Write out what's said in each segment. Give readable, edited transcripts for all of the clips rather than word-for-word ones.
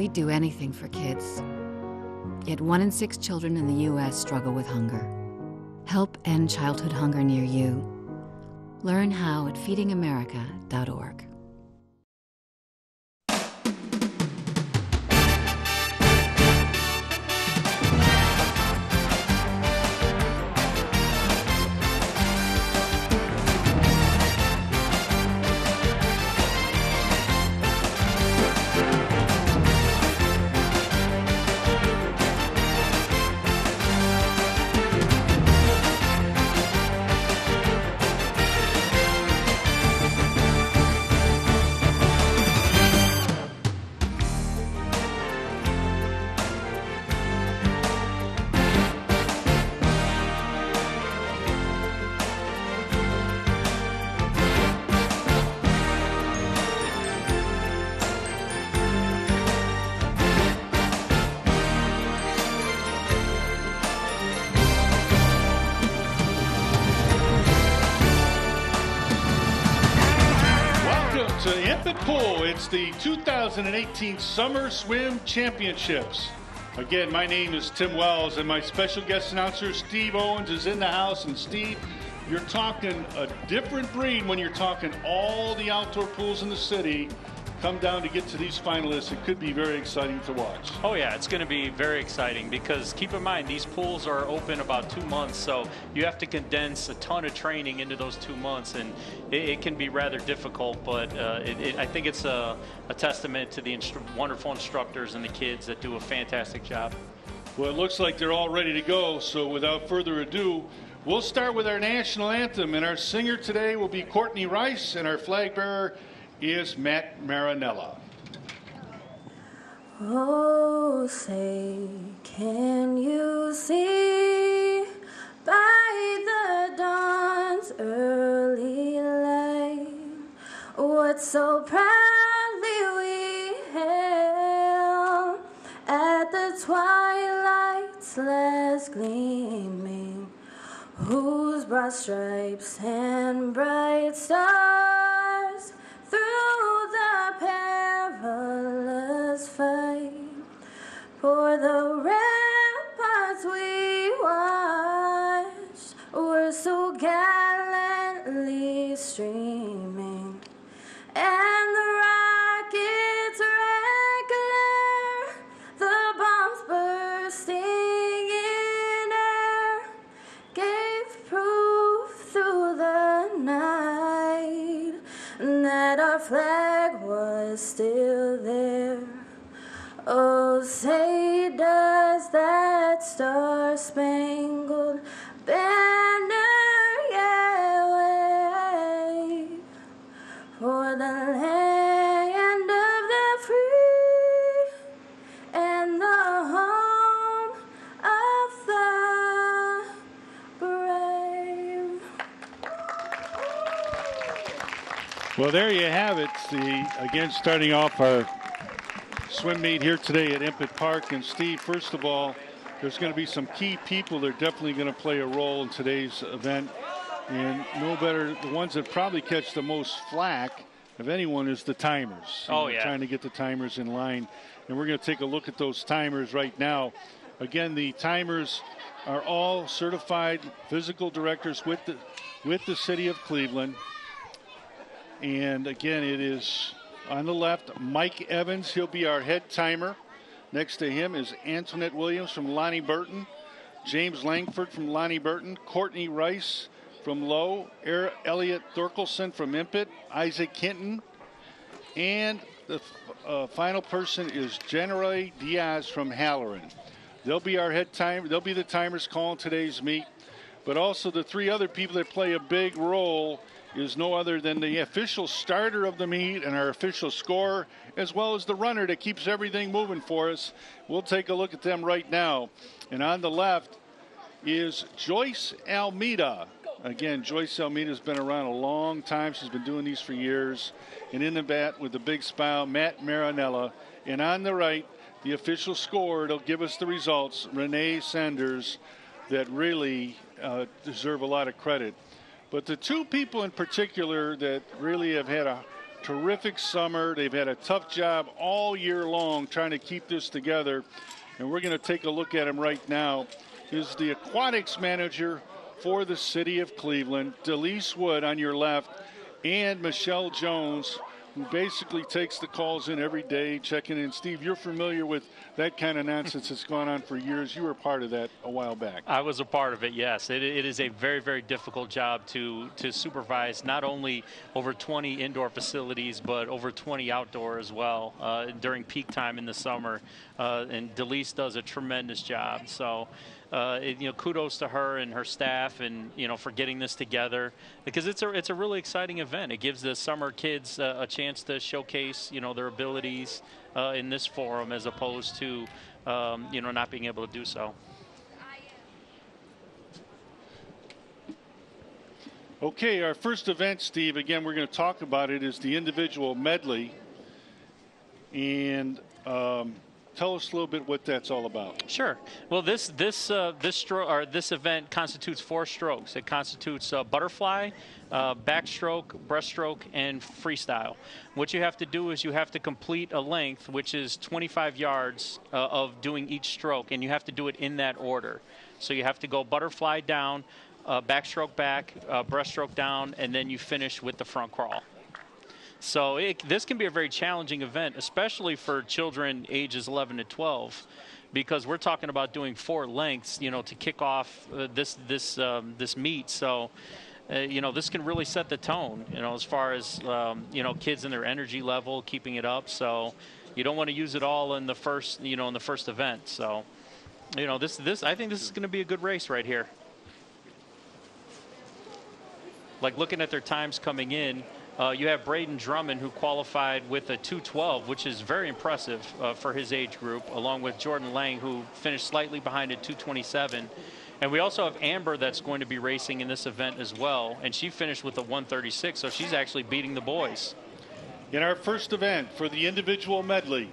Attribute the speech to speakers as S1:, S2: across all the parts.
S1: We'd do anything for kids. Yet 1 in 6 children in the U.S. struggle with hunger. Help end childhood hunger near you. Learn how at feedingamerica.org.
S2: It's the 2018 Summer Swim Championships. Again, my name is Tim Wells, and my special guest announcer, Steve Owens, is in the house. And Steve, you're talking a different breed when you're talking all the outdoor pools in the city come down to get to these finalists. It could be very exciting to watch.
S3: Oh yeah, it's going to be very exciting because keep in mind these pools are open about 2 months, so you have to condense a ton of training into those 2 months, and it can be rather difficult, but I think it's a testament to the wonderful instructors and the kids that do a fantastic job.
S2: Well, it looks like they're all ready to go, so without further ado, we'll start with our national anthem, and our singer today will be Courtney Rice, and our flag bearer is Matt Marinella.
S4: Oh, say, can you see by the dawn's early light what so proudly we hailed at the twilight's last gleaming, whose broad stripes and bright stars through the perilous fight for the ramparts we watched were so gallantly streaming, and the rockets' red glare, the bombs bursting in air, gave proof through the night that our flag was still there. Oh, say does that star-spangled banner yet wave for the land of the free and the home of the brave.
S2: Well, there you have it. Again, starting off our swim meet here today at Impet Park. And Steve, first of all, there's going to be some key people that are definitely going to play a role in today's event. And no better, the ones that probably catch the most flack of anyone is the timers.
S3: Oh, yeah.
S2: Trying to get the timers in line. And we're going to take a look at those timers right now. Again, the timers are all certified physical directors with the city of Cleveland. And again, it is on the left, Mike Evans. He'll be our head timer. Next to him is Antoinette Williams from Lonnie Burton, James Langford from Lonnie Burton, Courtney Rice from Lowe, Elliot Thorkelson from Impet, Isaac Hinton, and the final person is Jenray Diaz from Halloran. They'll be our head timer. They'll be the timers calling today's meet. But also the three other people that play a big role is no other than the official starter of the meet and our official scorer, as well as the runner that keeps everything moving for us. We'll take a look at them right now. And on the left is Joyce Almeida. Again, Joyce Almeida has been around a long time. She's been doing these for years. And in the bat with the big smile, Matt Marinella. And on the right, the official scorer, it'll give us the results, Renee Sanders, that really deserve a lot of credit. But the two people in particular that really have had terrific summer. They've had a tough job all year long trying to keep this together. And we're going to take a look at him right now. Is the aquatics manager for the city of Cleveland, Delise Wood on your left, and Michelle Jones, who basically takes the calls in every day, checking in. Steve, you're familiar with that kind of nonsense that's gone on for years. You were part of that a while back.
S3: I was a part of it, yes. It is a very, very difficult job to supervise not only over 20 indoor facilities, but over 20 outdoor as well during peak time in the summer. And Delise does a tremendous job. So, kudos to her and her staff, and for getting this together, because it's a really exciting event. It gives the summer kids a chance to showcase their abilities in this forum, as opposed to not being able to do so.
S2: Okay, our first event, Steve, again, we're going to talk about it, is the individual medley. And tell us a little bit what that's all about.
S3: Sure. Well, this event constitutes 4 strokes. It constitutes butterfly, backstroke, breaststroke, and freestyle. What you have to do is you have to complete a length, which is 25 yards of doing each stroke, and you have to do it in that order. So you have to go butterfly down, backstroke back, breaststroke down, and then you finish with the front crawl. So this can be a very challenging event, especially for children ages 11 to 12, because we're talking about doing 4 lengths, to kick off this meet. So, this can really set the tone, as far as kids and their energy level, keeping it up. So, you don't want to use it all in the first, event. So, I think this is going to be a good race right here. Like looking at their times coming in. You have Braden Drummond, who qualified with a 2:12, which is very impressive for his age group, along with Jordan Lang, who finished slightly behind at 2:27. And we also have Amber that's going to be racing in this event as well, and she finished with a 1:36, so she's actually beating the boys.
S2: In our first event for the individual medley,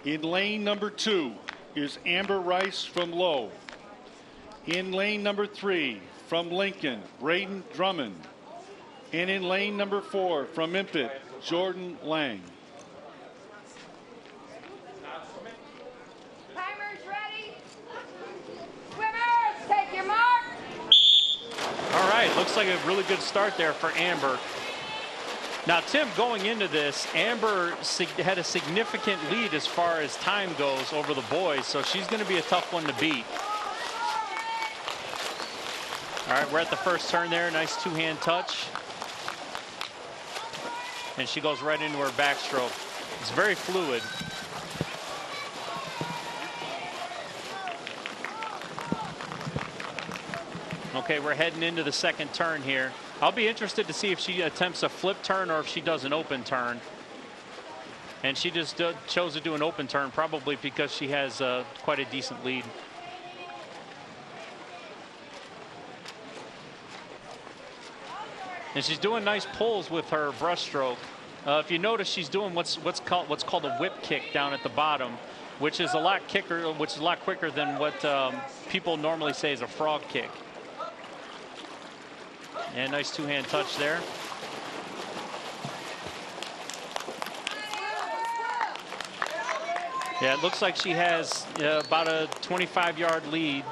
S2: in lane number 2 is Amber Rice from Lowe. In lane number 3 from Lincoln, Braden Drummond. And in lane number 4 from Impet, Jordan Lang.
S5: Timers ready. Swimmers, take your mark.
S3: All right, looks like a really good start there for Amber. Now, Tim, going into this, Amber had a significant lead as far as time goes over the boys, so she's going to be a tough one to beat. All right, we're at the first turn there. Nice two-hand touch. And she goes right into her backstroke. It's very fluid. Okay, we're heading into the second turn here. I'll be interested to see if she attempts a flip turn or if she does an open turn. And she just chose to do an open turn, probably because she has quite a decent lead. And she's doing nice pulls with her breaststroke. If you notice, she's doing what's called a whip kick down at the bottom, which is a lot quicker than what people normally say is a frog kick. And nice two-hand touch there. Yeah, it looks like she has about a 25-yard lead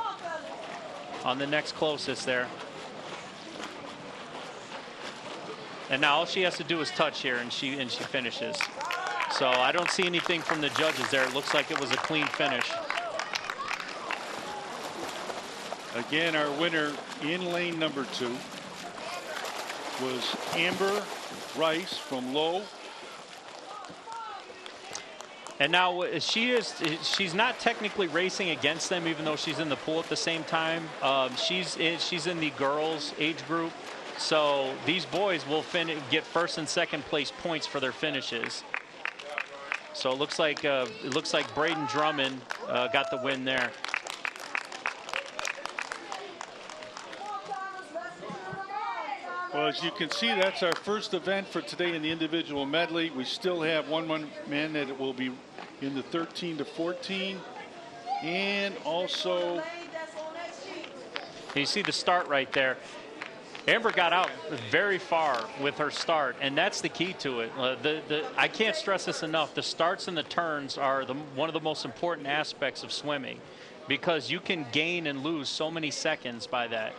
S3: on the next closest there. And now all she has to do is touch here, and she finishes. So I don't see anything from the judges there. It looks like it was a clean finish.
S2: Again, our winner in lane number 2 was Amber Rice from Lowe.
S3: And now she's not technically racing against them, even though she's in the pool at the same time. She's in the girls age group. So these boys will get first and second place points for their finishes. So it looks like Braden Drummond got the win there.
S2: Well, as you can see, that's our first event for today in the individual medley. We still have one man that will be in the 13 to 14, and also
S3: you see the start right there. Amber got out very far with her start, and that's the key to it. I can't stress this enough. The starts and the turns are one of the most important aspects of swimming, because you can gain and lose so many seconds by that.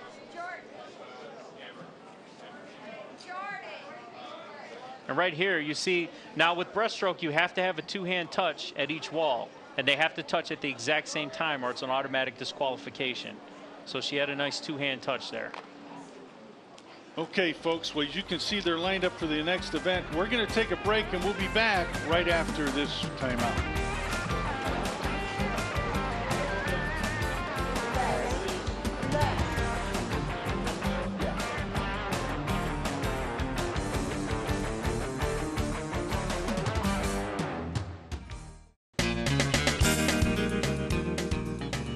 S3: And right here, you see, now with breaststroke, you have to have a two-hand touch at each wall, and they have to touch at the exact same time or it's an automatic disqualification. So she had a nice two-hand touch there.
S2: Okay, folks, well, as you can see, they're lined up for the next event. We're going to take a break, and we'll be back right after this timeout.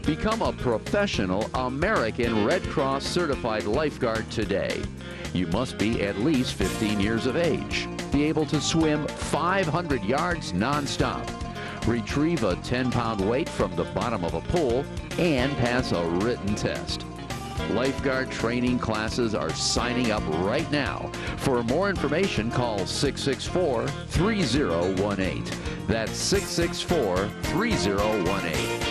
S6: Become a professional American Red Cross certified lifeguard today. You must be at least 15 years of age, be able to swim 500 yards nonstop, retrieve a 10-pound weight from the bottom of a pool, and pass a written test. Lifeguard training classes are signing up right now. For more information, call 664-3018. That's 664-3018.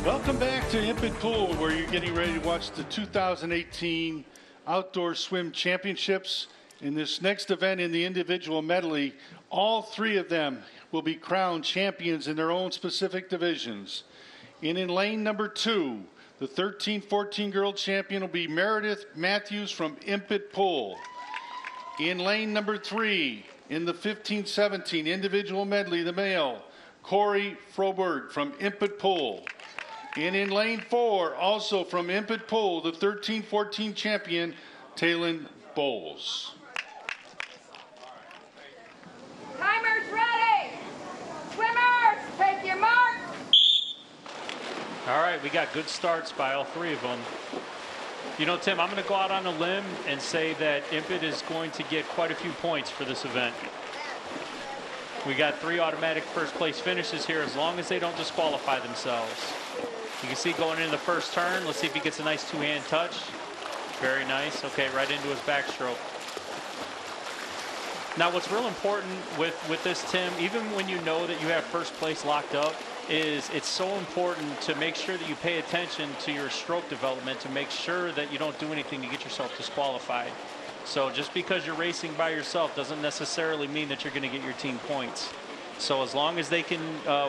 S2: Welcome back to Impet Pool, where you're getting ready to watch the 2018 Outdoor Swim Championships. In this next event in the individual medley, all three of them will be crowned champions in their own specific divisions. And in lane number 2, the 13-14 girl champion will be Meredith Matthews from Impet Pool. In lane number 3, in the 15-17 individual medley, the male, Corey Froberg from Impet Pool. And in lane 4, also from Impet Pool, the 13-14 champion, Talon Bowles.
S5: Timers ready. Swimmers, take your mark.
S3: All right, we got good starts by all three of them. You know, Tim, I'm going to go out on a limb and say that Impet is going to get quite a few points for this event. We got 3 automatic first place finishes here as long as they don't disqualify themselves. You can see going into the first turn. Let's see if he gets a nice two-hand touch. Very nice. Okay, right into his backstroke. Now, what's real important with this, Tim, even when you know that you have first place locked up, is it's so important to make sure that you pay attention to your stroke development to make sure that you don't do anything to get yourself disqualified. So just because you're racing by yourself doesn't necessarily mean that you're going to get your team points. So as long as they can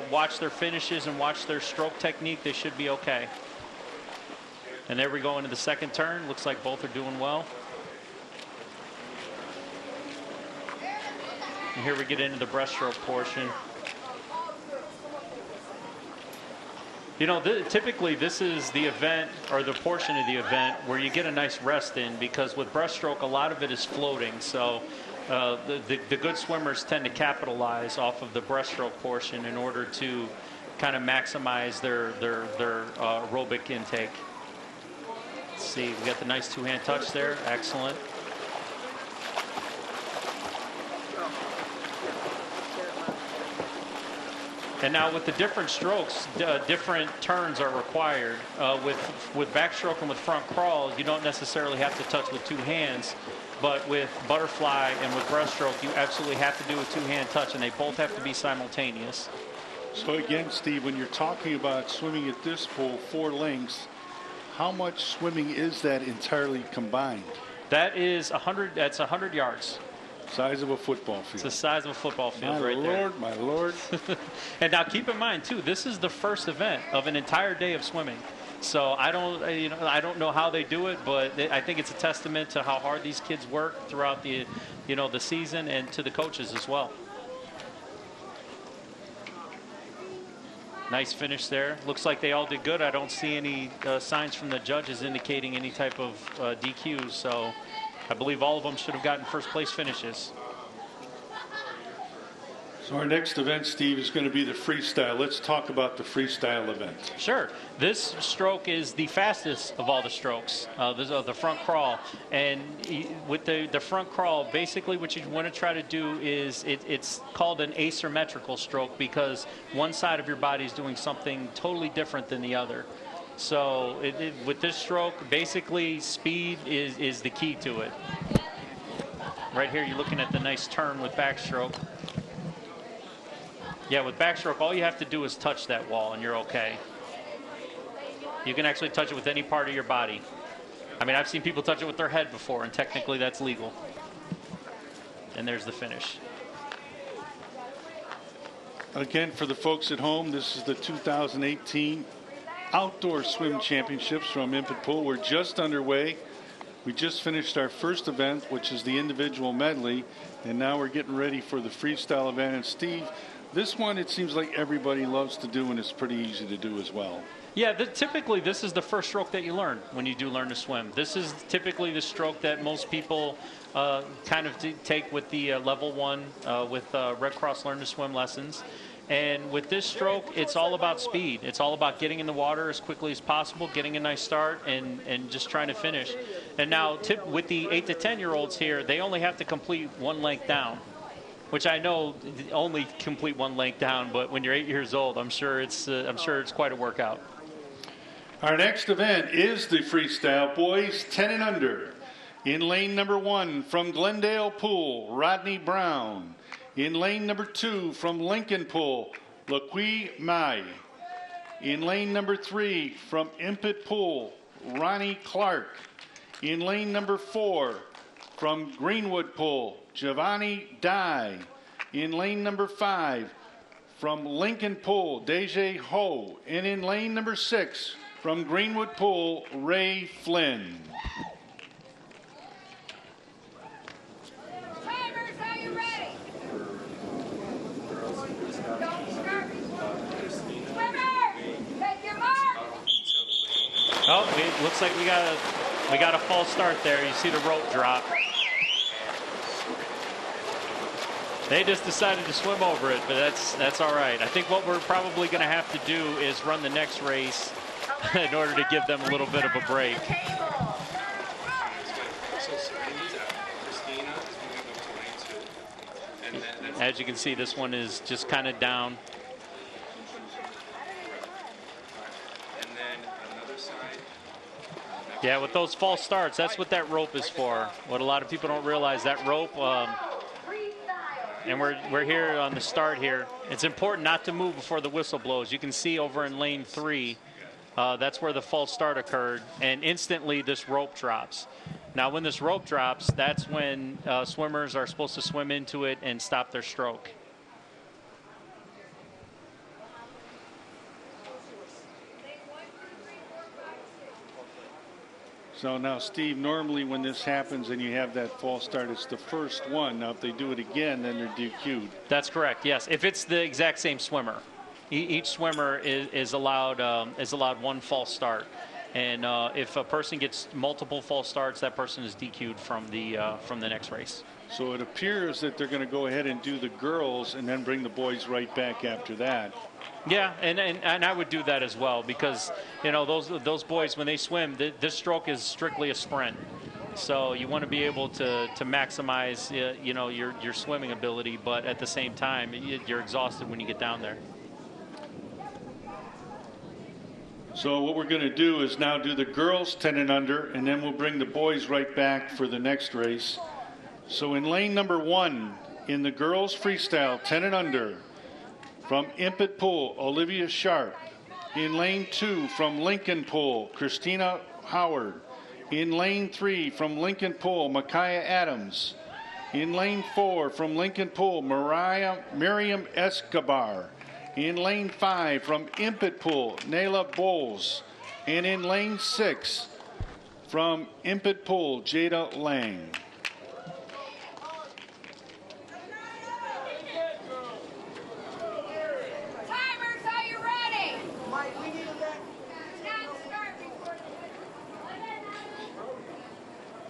S3: watch their finishes and watch their stroke technique, they should be okay. And there we go into the second turn. Looks like both are doing well. And here we get into the breaststroke portion. You know, typically this is the event or the portion of the event where you get a nice rest in, because with breaststroke, a lot of it is floating. So the good swimmers tend to capitalize off of the breaststroke portion in order to kind of maximize their aerobic intake. Let's see, we got the nice two-hand touch there. Excellent. And now with the different strokes, different turns are required. With backstroke and with front crawl, you don't necessarily have to touch with 2 hands. But with butterfly and with breaststroke, you absolutely have to do a 2-hand touch, and they both have to be simultaneous.
S2: So again, Steve, when you're talking about swimming at this pool 4 lengths, how much swimming is that entirely combined?
S3: That is 100. That's 100 yards.
S2: Size of a football field.
S3: It's the size of a football field
S2: there. My Lord.
S3: And now keep in mind too, this is the first event of an entire day of swimming. So I don't know how they do it, but I think it's a testament to how hard these kids work throughout the season, and to the coaches as well. Nice finish there. Looks like they all did good. I don't see any signs from the judges indicating any type of DQs. So I believe all of them should have gotten first place finishes.
S2: So our next event, Steve, is going to be the freestyle. Let's talk about the freestyle event.
S3: Sure. This stroke is the fastest of all the strokes, the front crawl. And with the front crawl, basically what you want to try to do is it's called an asymmetrical stroke because one side of your body is doing something totally different than the other. So with this stroke, basically speed is the key to it. Right here, you're looking at the nice turn with backstroke. Yeah, with backstroke, all you have to do is touch that wall and you're okay. You can actually touch it with any part of your body. I mean, I've seen people touch it with their head before, and technically that's legal. And there's the finish.
S2: Again, for the folks at home, this is the 2018 Outdoor Swim Championships from Infant Pool. We're just underway. We just finished our first event, which is the individual medley, and now we're getting ready for the freestyle event. And Steve, this one, it seems like everybody loves to do, and it's pretty easy to do as well.
S3: Yeah, typically this is the first stroke that you learn when you do learn to swim. This is typically the stroke that most people kind of take with the level 1 with Red Cross Learn to Swim lessons. And with this stroke, it's all about speed. It's all about getting in the water as quickly as possible, getting a nice start, and just trying to finish. And now with the 8 to 10-year-olds here, they only have to complete one length down, which I know only complete one length down, but when you're 8 years old, I'm sure it's quite a workout.
S2: Our next event is the freestyle boys 10 and under. In lane number 1 from Glendale Pool, Rodney Brown. In lane number 2 from Lincoln Pool, Laqui Mai. In lane number 3 from Impet Pool, Ronnie Clark. In lane number 4 from Greenwood Pool, Giovanni Dye. In lane number 5 from Lincoln Pool, Deje Ho. And in lane number 6 from Greenwood Pool, Ray Flynn.
S5: Timers, are you ready? Don't start. Swimmers, take your mark.
S3: Oh, it looks like we got a false start there. You see the rope drop. They just decided to swim over it, but that's all right. I think what we're probably going to have to do is run the next race in order to give them a little bit of a break. As you can see, this one is just kind of down. Yeah, with those false starts, that's what that rope is for. What a lot of people don't realize, that rope, and we're here on the start here. It's important not to move before the whistle blows. You can see over in lane 3, that's where the false start occurred, and instantly this rope drops. Now, when this rope drops, that's when swimmers are supposed to swim into it and stop their stroke.
S2: So now, Steve, normally when this happens and you have that false start, it's the first one. Now, if they do it again, then they're DQ'd.
S3: That's correct, yes. If it's the exact same swimmer. Each swimmer is allowed one false start. And if a person gets multiple false starts, that person is DQ'd from the next race.
S2: So it appears that they're going to go ahead and do the girls and then bring the boys right back after that.
S3: Yeah, and I would do that as well, because you know those boys, when they swim, this stroke is strictly a sprint. So you want to be able to maximize you know your swimming ability, but at the same time you're exhausted when you get down there.
S2: So what we're going to do is now do the girls 10 and under, and then we'll bring the boys right back for the next race. So in lane number 1 in the girls freestyle 10 and under, from Impet Pool, Olivia Sharp. In lane 2 from Lincoln Pool, Christina Howard. In lane 3 from Lincoln Pool, Micaiah Adams. In lane 4 from Lincoln Pool, Miriam Escobar. In lane 5 from Impet Pool, Nayla Bowles. And in lane 6 from Impet Pool, Jada Lang.
S5: Timers, are you ready? Mike, we need that.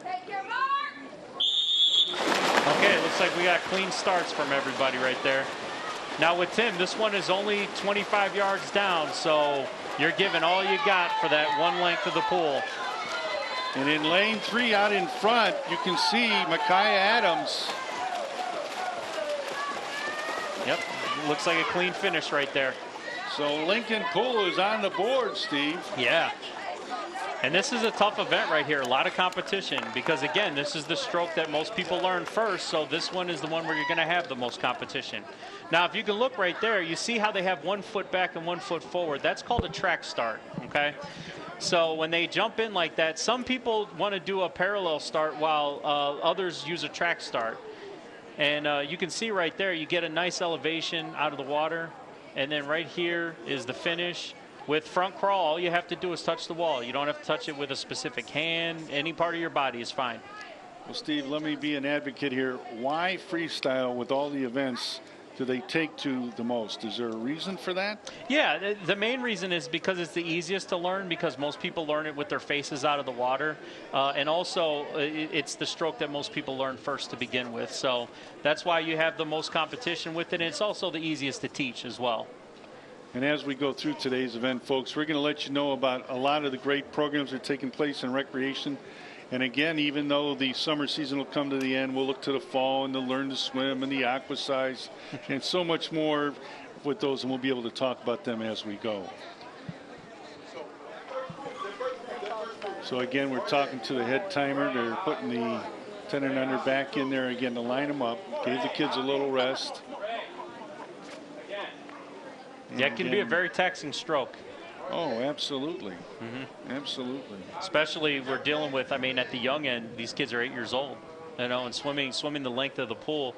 S5: Take your mark.
S3: Okay, it looks like we got clean starts from everybody right there. Now with Tim, this one is only 25 yards down, so you're giving all you got for that one length of the pool.
S2: And in lane 3 out in front, you can see Micaiah Adams.
S3: Yep, looks like a clean finish right there.
S2: So Lincoln Pool is on the board, Steve.
S3: Yeah. And this is a tough event right here. A lot of competition because, again, this is the stroke that most people learn first. So this one is the one where you're going to have the most competition. Now, if you can look right there, you see how they have 1 foot back and 1 foot forward. That's called a track start, okay? So when they jump in like that, some people want to do a parallel start while others use a track start. And you can see right there, you get a nice elevation out of the water. And then right here is the finish. With front crawl, all you have to do is touch the wall. You don't have to touch it with a specific hand. Any part of your body is fine.
S2: Well, Steve, let me be an advocate here. Why freestyle with all the events do they take to the most? Is there a reason for that?
S3: Yeah, the main reason is because it's the easiest to learn, because most people learn it with their faces out of the water. And also, it's the stroke that most people learn first to begin with. So that's why you have the most competition with it. And it's also the easiest to teach as well.
S2: And as we go through today's event, folks, we're going to let you know about a lot of the great programs that are taking place in recreation. And again, even though the summer season will come to the end, we'll look to the fall and the learn to swim and the aqua size and so much more with those, and we'll be able to talk about them as we go. So again, we're talking to the head timer. They're putting the 10 and under back in there again to line them up. Gave the kids a little rest.
S3: Yeah, it can be a very taxing stroke.
S2: Oh, absolutely. Mm-hmm. Absolutely.
S3: Especially we're dealing with, I mean, at the young end, these kids are 8 years old, you know, and swimming the length of the pool,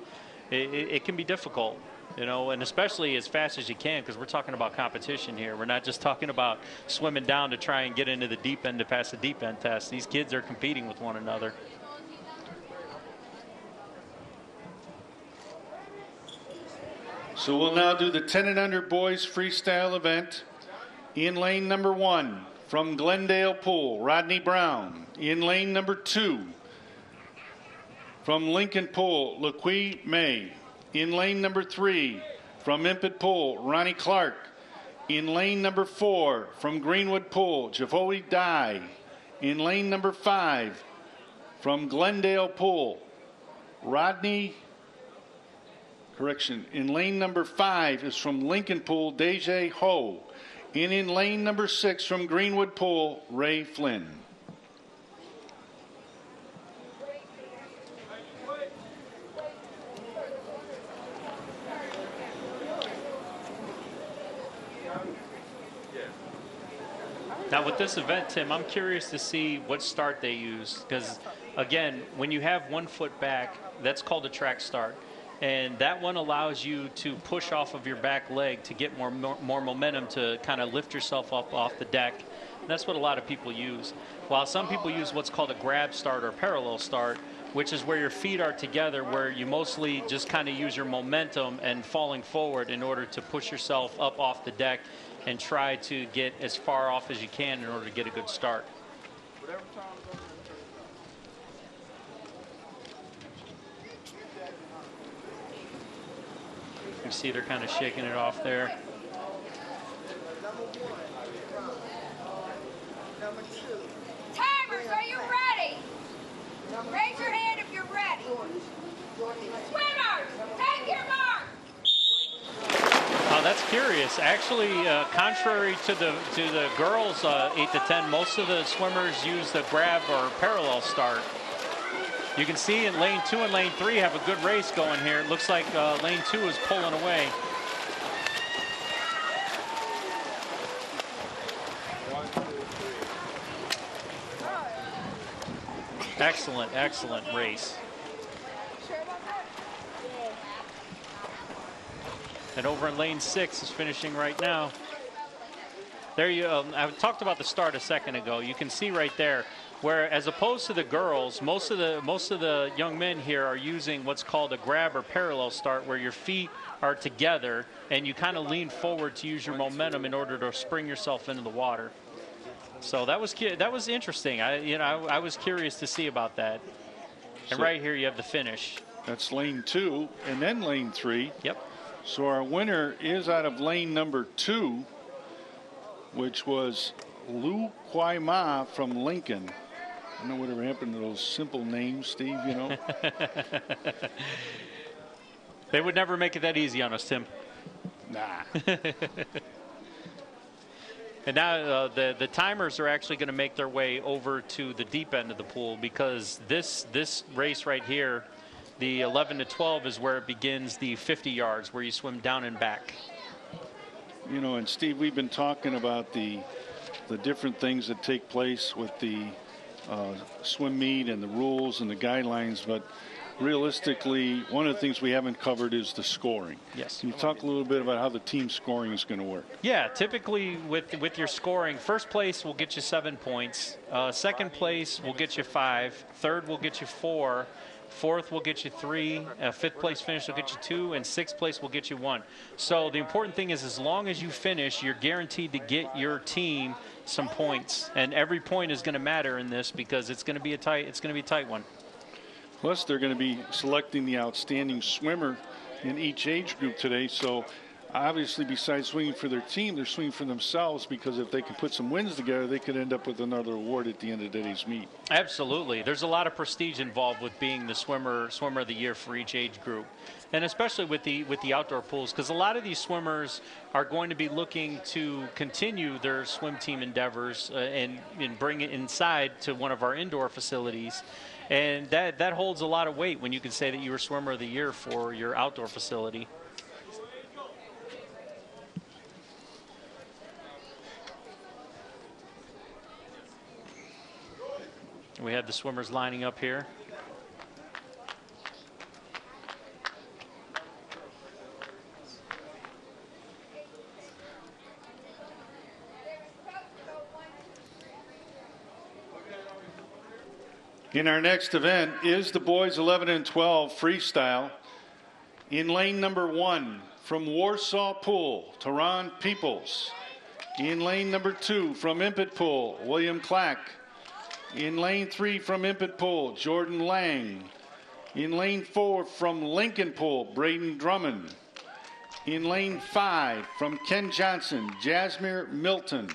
S3: it can be difficult, you know, and especially as fast as you can, because we're talking about competition here. We're not just talking about swimming down to try and get into the deep end to pass the deep end test. These kids are competing with one another.
S2: So we'll now do the 10 and under boys freestyle event. In lane number 1 from Glendale Pool, Rodney Brown. In lane number 2 from Lincoln Pool, LaQuee May. In lane number 3 from Impet Pool, Ronnie Clark. In lane number 4 from Greenwood Pool, Javoe Dye. In lane number 5 from Glendale Pool, in lane number 5 is from Lincoln Pool, Deja Ho. And in lane number 6 from Greenwood Pool, Ray Flynn.
S3: Now with this event, Tim, I'm curious to see what start they use, because again, when you have 1 foot back, that's called a track start. And that one allows you to push off of your back leg to get more momentum to kind of lift yourself up off the deck. And that's what a lot of people use. While some people use what's called a grab start or parallel start, which is where your feet are together, where you mostly just kind of use your momentum and falling forward in order to push yourself up off the deck and try to get as far off as you can in order to get a good start. You see they're kind of shaking it off there.
S5: Timers, are you ready? Raise your hand if you're ready. Swimmers, take your mark.
S3: Oh, that's curious. Actually, contrary to the girls 8 to 10, most of the swimmers use the grab or parallel start. You can see in lane 2 and lane 3 have a good race going here. It looks like lane 2 is pulling away. Excellent, excellent race. And over in lane 6 is finishing right now. There you I talked about the start a second ago. You can see right there where, as opposed to the girls, most of the young men here are using what's called a grab or parallel start, where your feet are together and you kind of lean forward to use your momentum in order to spring yourself into the water. So that was interesting. I was curious to see about that. And right here you have the finish.
S2: That's lane 2 and then lane 3.
S3: Yep.
S2: So our winner is out of lane number 2, which was Lu Kwai Ma from Lincoln. I don't know whatever happened to those simple names, Steve, you know.
S3: They would never make it that easy on us, Tim.
S2: Nah.
S3: And now the timers are actually going to make their way over to the deep end of the pool, because this race right here, the 11 to 12, is where it begins the 50 yards, where you swim down and back.
S2: You know, and Steve, we've been talking about the different things that take place with the swim meet and the rules and the guidelines, but realistically, one of the things we haven't covered is the scoring.
S3: Yes.
S2: Can you talk a little bit about how the team scoring is going to work?
S3: Yeah, typically with your scoring, first place will get you 7 points. Second place will get you 5. Third will get you 4. Fourth will get you 3. Fifth place finish will get you 2, and sixth place will get you 1. So the important thing is, as long as you finish, you're guaranteed to get your team some points, and every point is going to matter in this, because it's going to be a tight one.
S2: Plus, they're going to be selecting the outstanding swimmer in each age group today. So, obviously, besides swinging for their team, they're swinging for themselves, because if they can put some wins together, they could end up with another award at the end of today's meet.
S3: Absolutely. There's a lot of prestige involved with being the swimmer of the year for each age group, and especially with the outdoor pools, because a lot of these swimmers are going to be looking to continue their swim team endeavors and bring it inside to one of our indoor facilities. And that holds a lot of weight when you can say that you were swimmer of the year for your outdoor facility. We have the swimmers lining up here.
S2: In our next event is the boys 11 and 12 freestyle. In lane number 1 from Warsaw Pool, Taran Peoples. In lane number 2 from Impet Pool, William Clack. In lane 3 from Impet Pool, Jordan Lang. In lane 4 from Lincoln Pool, Braden Drummond. In lane 5 from Ken Johnson, Jasmine Milton.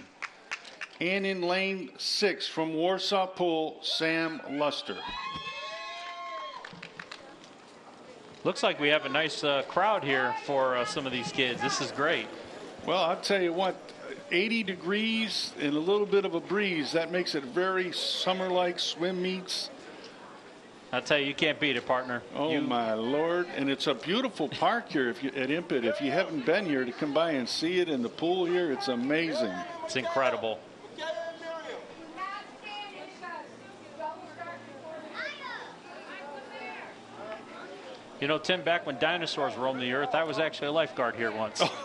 S2: And in lane 6 from Warsaw Pool, Sam Luster.
S3: Looks like we have a nice crowd here for some of these kids. This is great.
S2: Well, I'll tell you what, 80 degrees and a little bit of a breeze, that makes it very summer-like swim meets.
S3: I'll tell you, you can't beat it, partner.
S2: Oh, my Lord. And it's a beautiful park here at Impet. If you haven't been here, to come by and see it in the pool here, it's amazing.
S3: It's incredible. You know, Tim, back when dinosaurs roamed the earth, I was actually a lifeguard here once. Looks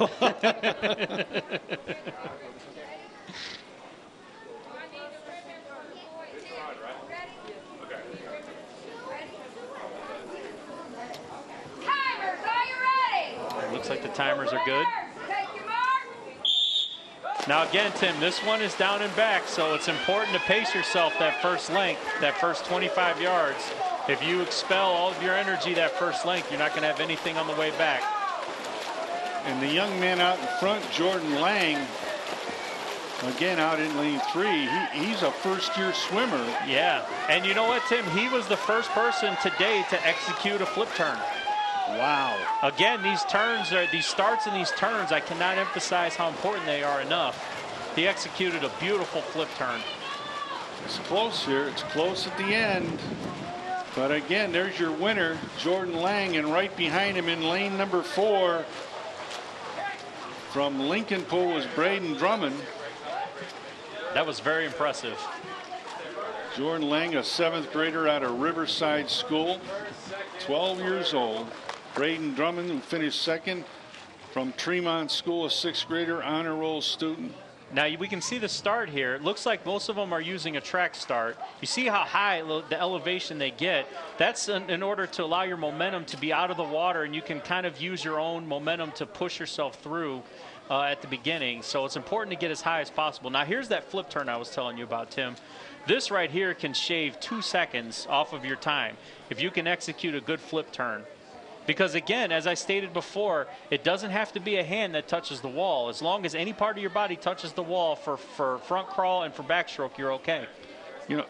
S3: like the timers are good. Now again, Tim, this one is down and back, so it's important to pace yourself that first length, that first 25 yards. If you expel all of your energy that first length, you're not going to have anything on the way back.
S2: And the young man out in front, Jordan Lang, again out in lane 3, he's a first-year swimmer.
S3: Yeah, and you know what, Tim? He was the first person today to execute a flip turn.
S2: Wow.
S3: Again, these turns, these starts and these turns, I cannot emphasize how important they are enough. He executed a beautiful flip turn.
S2: It's close here. It's close at the end. But again, there's your winner, Jordan Lang, and right behind him in lane number 4 from Lincoln Pool is Braden Drummond.
S3: That was very impressive.
S2: Jordan Lang, a 7th grader out of Riverside School, 12 years old. Braden Drummond, who finished 2nd from Tremont School, a 6th grader, honor roll student.
S3: Now we can see the start here. It looks like most of them are using a track start. You see how high the elevation they get. That's in order to allow your momentum to be out of the water, and you can kind of use your own momentum to push yourself through at the beginning. So it's important to get as high as possible. Now here's that flip turn I was telling you about, Tim. This right here can shave 2 seconds off of your time if you can execute a good flip turn. Because again, as I stated before, it doesn't have to be a hand that touches the wall. As long as any part of your body touches the wall for front crawl and for backstroke, you're okay.
S2: You know,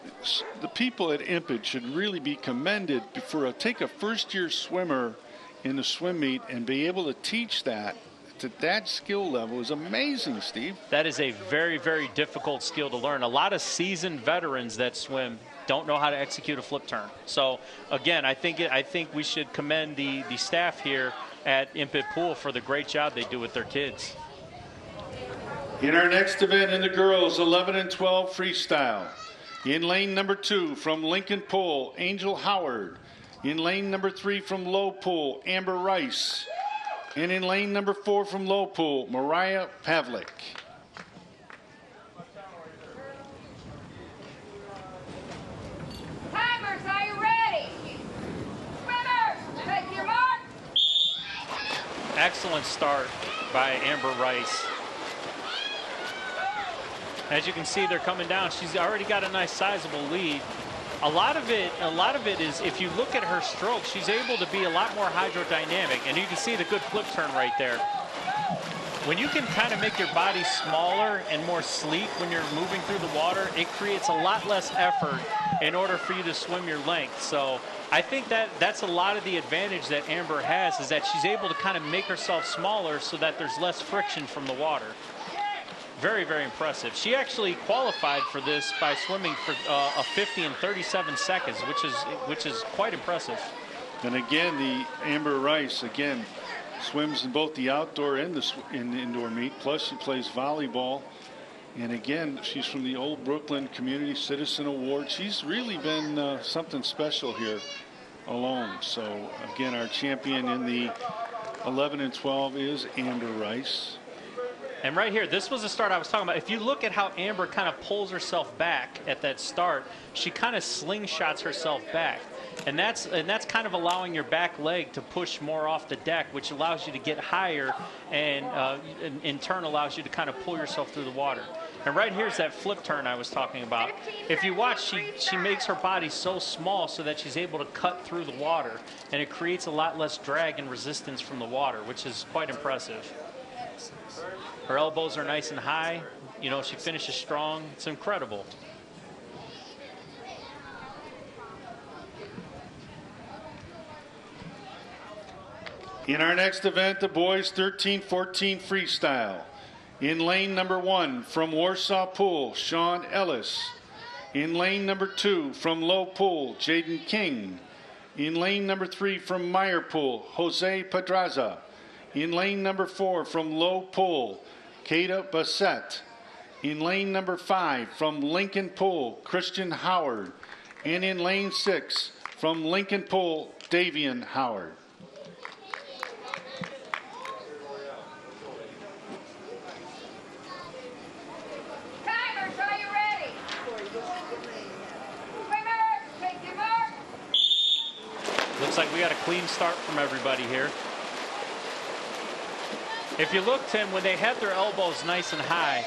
S2: the people at IMPID should really be commended for take a first-year swimmer in the swim meet and be able to teach that to that skill level is amazing, Steve.
S3: That is a very, very difficult skill to learn. A lot of seasoned veterans that swim don't know how to execute a flip turn. So again, I think we should commend the staff here at IMPID Pool for the great job they do with their kids.
S2: In our next event in the girls 11 and 12 freestyle, in lane number 2 from Lincoln Pool, Angel Howard. In lane number 3 from Low Pool, Amber Rice. And in lane number 4 from Low Pool, Mariah Pavlik.
S5: Timers, are you ready? Swimmers, take your mark.
S3: Excellent start by Amber Rice. As you can see, they're coming down. She's already got a nice sizable lead. A lot of it is, if you look at her stroke, she's able to be a lot more hydrodynamic, and you can see the good flip turn right there. When you can kind of make your body smaller and more sleek when you're moving through the water, it creates a lot less effort in order for you to swim your length. So I think that's a lot of the advantage that Amber has, is that she's able to kind of make herself smaller so that there's less friction from the water. Very, very impressive. She actually qualified for this by swimming for a 50 in 37 seconds, which is quite impressive.
S2: And again, the Amber Rice again swims in both the outdoor and the indoor meet. Plus, she plays volleyball. And again, she's from the Old Brooklyn Community Citizen Award. She's really been something special here alone. So again, our champion in the 11 and 12 is Amber Rice.
S3: And right here, this was the start I was talking about. If you look at how Amber kind of pulls herself back at that start, she kind of slingshots herself back. And that's kind of allowing your back leg to push more off the deck, which allows you to get higher and in turn allows you to kind of pull yourself through the water. And right here's that flip turn I was talking about. If you watch, she makes her body so small so that she's able to cut through the water, and it creates a lot less drag and resistance from the water, which is quite impressive. Her elbows are nice and high. You know, she finishes strong. It's incredible.
S2: In our next event, the boys 13-14 freestyle. In lane number 1 from Warsaw Pool, Sean Ellis. In lane number 2 from Low Pool, Jaden King. In lane number 3 from Meyer Pool, Jose Pedraza. In lane number 4 from Low Pool, Kata Bassett. In lane number 5 from Lincoln Pool, Christian Howard. And in lane 6 from Lincoln Pool, Davian Howard.
S5: Timers, are you ready? Swimmers, take your mark.
S3: Looks like we got a clean start from everybody here. If you look, Tim, when they have their elbows nice and high,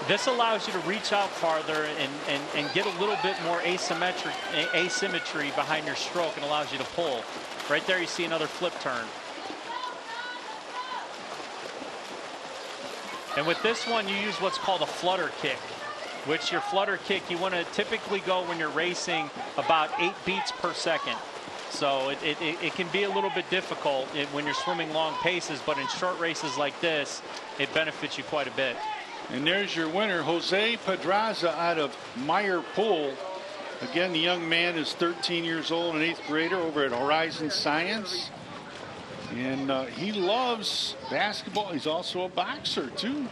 S3: this allows you to reach out farther and get a little bit more asymmetry behind your stroke, and allows you to pull. Right there you see another flip turn. And with this one, you use what's called a flutter kick, which your flutter kick, you want to typically go when you're racing about 8 beats per second. So it can be a little bit difficult when you're swimming long paces, but in short races like this, it benefits you quite a bit.
S2: And there's your winner, Jose Pedraza out of Meyer Pool. Again, the young man is 13 years old, an 8th grader over at Horizon Science. And he loves basketball. He's also a boxer, too.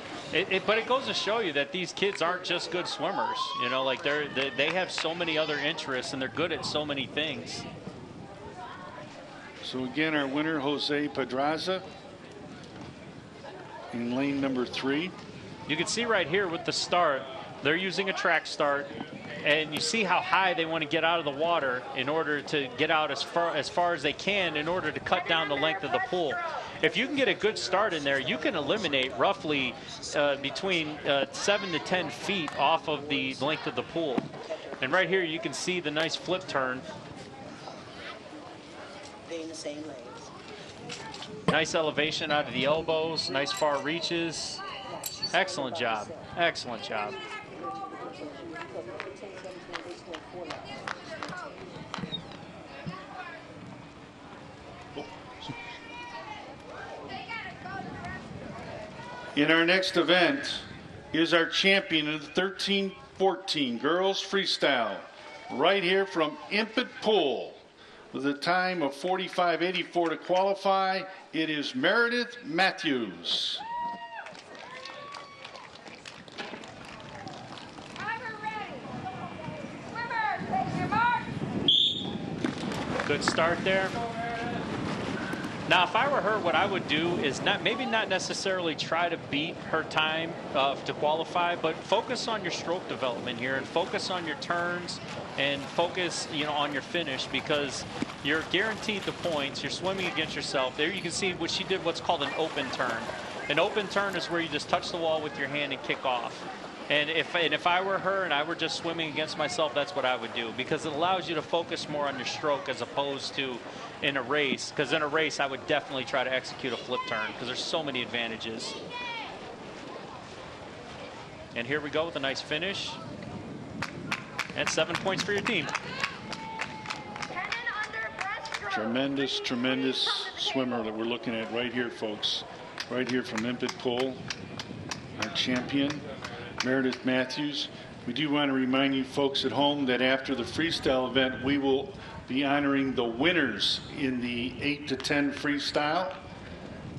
S3: But it goes to show you that these kids aren't just good swimmers. You know, like they have so many other interests, and they're good at so many things.
S2: So again, our winner, Jose Pedraza, in lane number 3.
S3: You can see right here with the start, they're using a track start, and you see how high they want to get out of the water in order to get out as far as they can in order to cut down the length of the pool. If you can get a good start in there, you can eliminate roughly between 7 to 10 feet off of the length of the pool. And right here you can see the nice flip turn.
S7: In the same lanes.
S3: Nice elevation out of the elbows, nice far reaches. Excellent job, excellent job.
S2: In our next event is our champion of the 13-14 girls freestyle, right here from Impet Pool. With a time of 45.84 to qualify, it is Meredith Matthews.
S5: Timer ready. Swimmers, take your mark.
S3: Good start there. Now, if I were her, what I would do is maybe not necessarily try to beat her time to qualify, but focus on your stroke development here and focus on your turns and focus, on your finish, because you're guaranteed the points. You're swimming against yourself. There you can see what she did, what's called an open turn. An open turn is where you just touch the wall with your hand and kick off. And if I were her and I were just swimming against myself, that's what I would do, because it allows you to focus more on your stroke as opposed to in a race. Because in a race, I would definitely try to execute a flip turn because there's so many advantages. And here we go with a nice finish. And 7 points for your team.
S2: Tremendous, tremendous swimmer that we're looking at right here, folks. Right here from Impet Pool, our champion, Meredith Matthews. We do want to remind you folks at home that after the freestyle event, we will be honoring the winners in the 8 to 10 freestyle.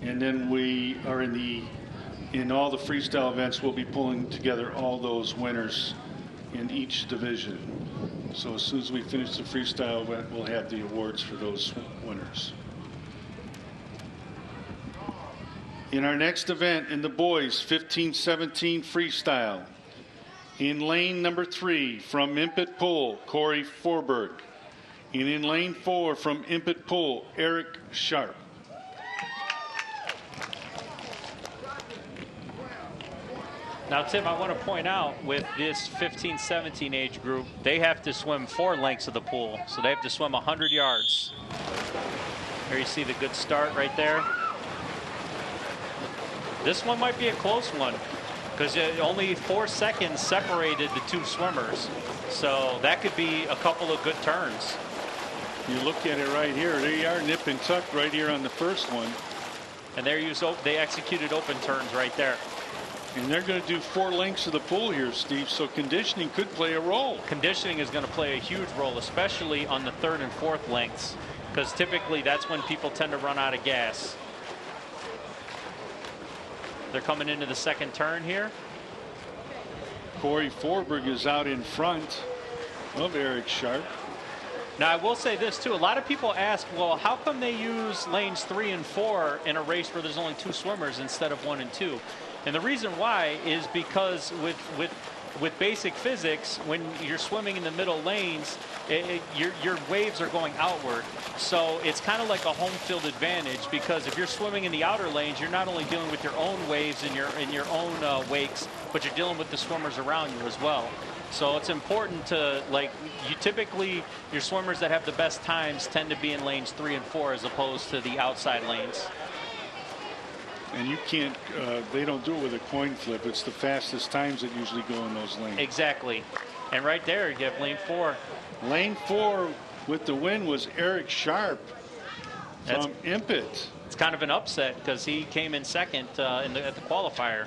S2: And then we are in all the freestyle events, we'll be pulling together all those winners in each division. So as soon as we finish the freestyle event, we'll have the awards for those winners. In our next event, in the boys 15-17 freestyle, in lane number 3 from Impet Pool, Corey Forberg. And in lane 4 from Impet Pool, Eric Sharp.
S3: Now, Tim, I want to point out with this 15-17 age group, they have to swim 4 lengths of the pool. So they have to swim 100 yards. Here you see the good start right there. This one might be a close one because only 4 seconds separated the 2 swimmers. So that could be a couple of good turns.
S2: You look at it right here. They are nip and tuck right here on the first one.
S3: And they executed open turns right there.
S2: And they're going to do 4 lengths of the pool here, Steve, so conditioning could play a role.
S3: Conditioning is going to play a huge role, especially on the 3rd and 4th lengths, because typically that's when people tend to run out of gas. They're coming into the second turn here.
S2: Corey Forberg is out in front of Eric Sharp.
S3: Now, I will say this, too. A lot of people ask, well, how come they use lanes 3 and 4 in a race where there's only 2 swimmers instead of 1 and 2? And the reason why is because with basic physics, when you're swimming in the middle lanes, your waves are going outward. So it's kind of like a home field advantage, because if you're swimming in the outer lanes, you're not only dealing with your own waves and your own wakes, but you're dealing with the swimmers around you as well. So it's important to, typically your swimmers that have the best times tend to be in lanes 3 and 4 as opposed to the outside lanes.
S2: And you can't, they don't do it with a coin flip. It's the fastest times that usually go in those lanes.
S3: Exactly. And right there, you have lane 4.
S2: Lane 4 with the win was Eric Sharp from Impet.
S3: It's kind of an upset because he came in second at the qualifier.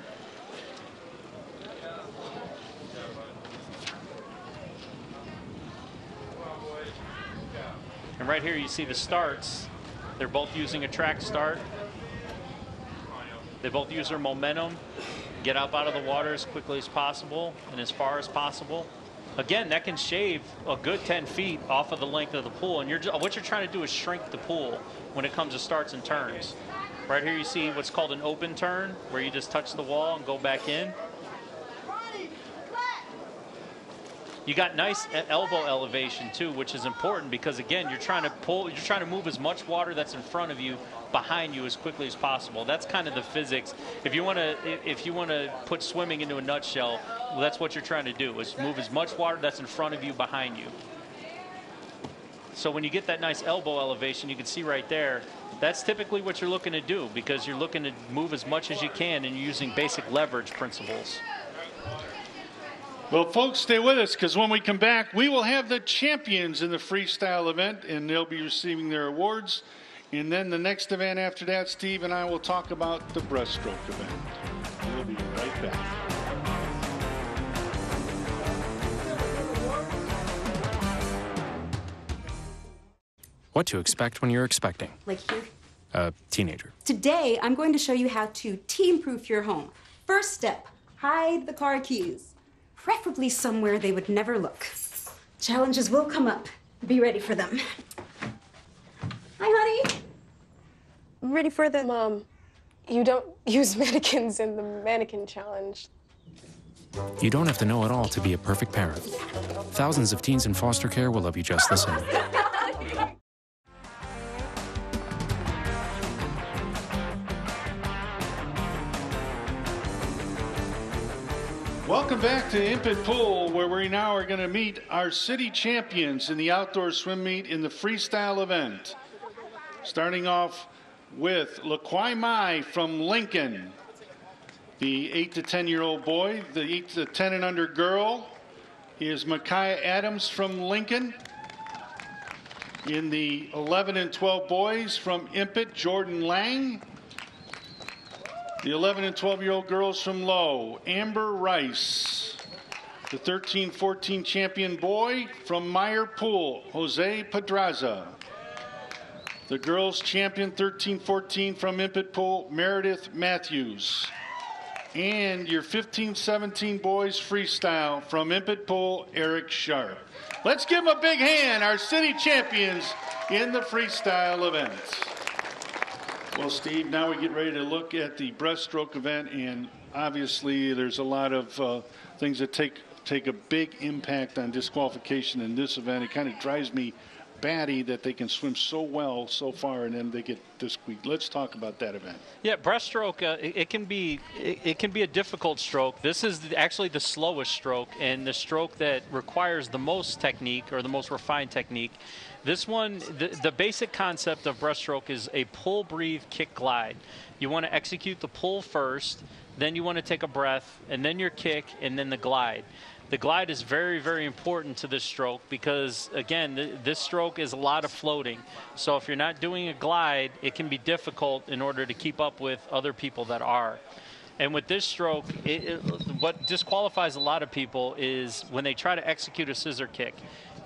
S3: And right here you see the starts. They're both using a track start. They both use their momentum, get up out of the water as quickly as possible and as far as possible. Again, that can shave a good 10 feet off of the length of the pool. And what you're trying to do is shrink the pool when it comes to starts and turns. Right here you see what's called an open turn, where you just touch the wall and go back in. You got nice elbow elevation too, which is important because again, you're trying to move as much water that's in front of you behind you as quickly as possible. That's kind of the physics. If you want to put swimming into a nutshell, well, that's what you're trying to do, is move as much water that's in front of you behind you. So when you get that nice elbow elevation, you can see right there, that's typically what you're looking to do, because you're looking to move as much as you can and you're using basic leverage principles.
S2: Well, folks, stay with us, because when we come back, we will have the champions in the freestyle event, and they'll be receiving their awards. And then the next event after that, Steve and I will talk about the breaststroke event. We'll be right back.
S7: What to expect when you're expecting.
S8: Like here?
S7: A teenager.
S8: Today, I'm going to show you how to teen-proof your home. First step, hide the car keys. Preferably somewhere they would never look. Challenges will come up. Be ready for them. Hi, honey.
S9: I'm ready for the... Mom, you don't use mannequins in the mannequin challenge.
S7: You don't have to know it all to be a perfect parent. Thousands of teens in foster care will love you just the same.
S2: Welcome back to Impet Pool, where we now are going to meet our city champions in the outdoor swim meet in the freestyle event. Starting off with Laquai Mai from Lincoln, the 8 to 10-year-old boy. The 8 to 10 and under girl is Micaiah Adams from Lincoln. In the 11 and 12 boys from Impet, Jordan Lang. The 11 and 12-year-old girls from Low, Amber Rice. The 13-14 champion boy from Meyer Pool, Jose Pedraza. The girls champion 13-14 from Impet Pool, Meredith Matthews. And your 15-17 boys freestyle from Impet Pool, Eric Sharp. Let's give them a big hand, our city champions in the freestyle event. Well, Steve, now we get ready to look at the breaststroke event, and obviously there's a lot of things that take a big impact on disqualification in this event. It kind of drives me batty that they can swim so well so far and then they get disqualified. Let's talk about that event.
S3: Yeah, breaststroke, it can be a difficult stroke. This is actually the slowest stroke and the stroke that requires the most technique or the most refined technique. This one, the basic concept of breaststroke is a pull, breathe, kick, glide. You want to execute the pull first, then you want to take a breath, and then your kick, and then the glide. The glide is very, very important to this stroke because, again, this stroke is a lot of floating. So if you're not doing a glide, it can be difficult in order to keep up with other people that are. And with this stroke, what disqualifies a lot of people is when they try to execute a scissor kick.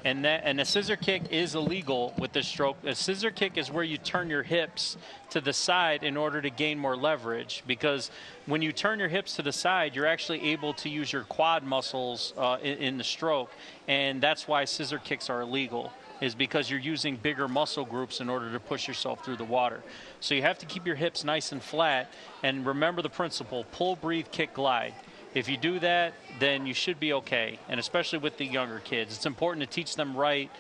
S3: And a scissor kick is illegal with this stroke. A scissor kick is where you turn your hips to the side in order to gain more leverage, because when you turn your hips to the side, you're actually able to use your quad muscles in the stroke, and that's why scissor kicks are illegal, is because you're using bigger muscle groups in order to push yourself through the water. So you have to keep your hips nice and flat, and remember the principle, pull, breathe, kick, glide. If you do that, then you should be okay, and especially with the younger kids. It's important to teach them right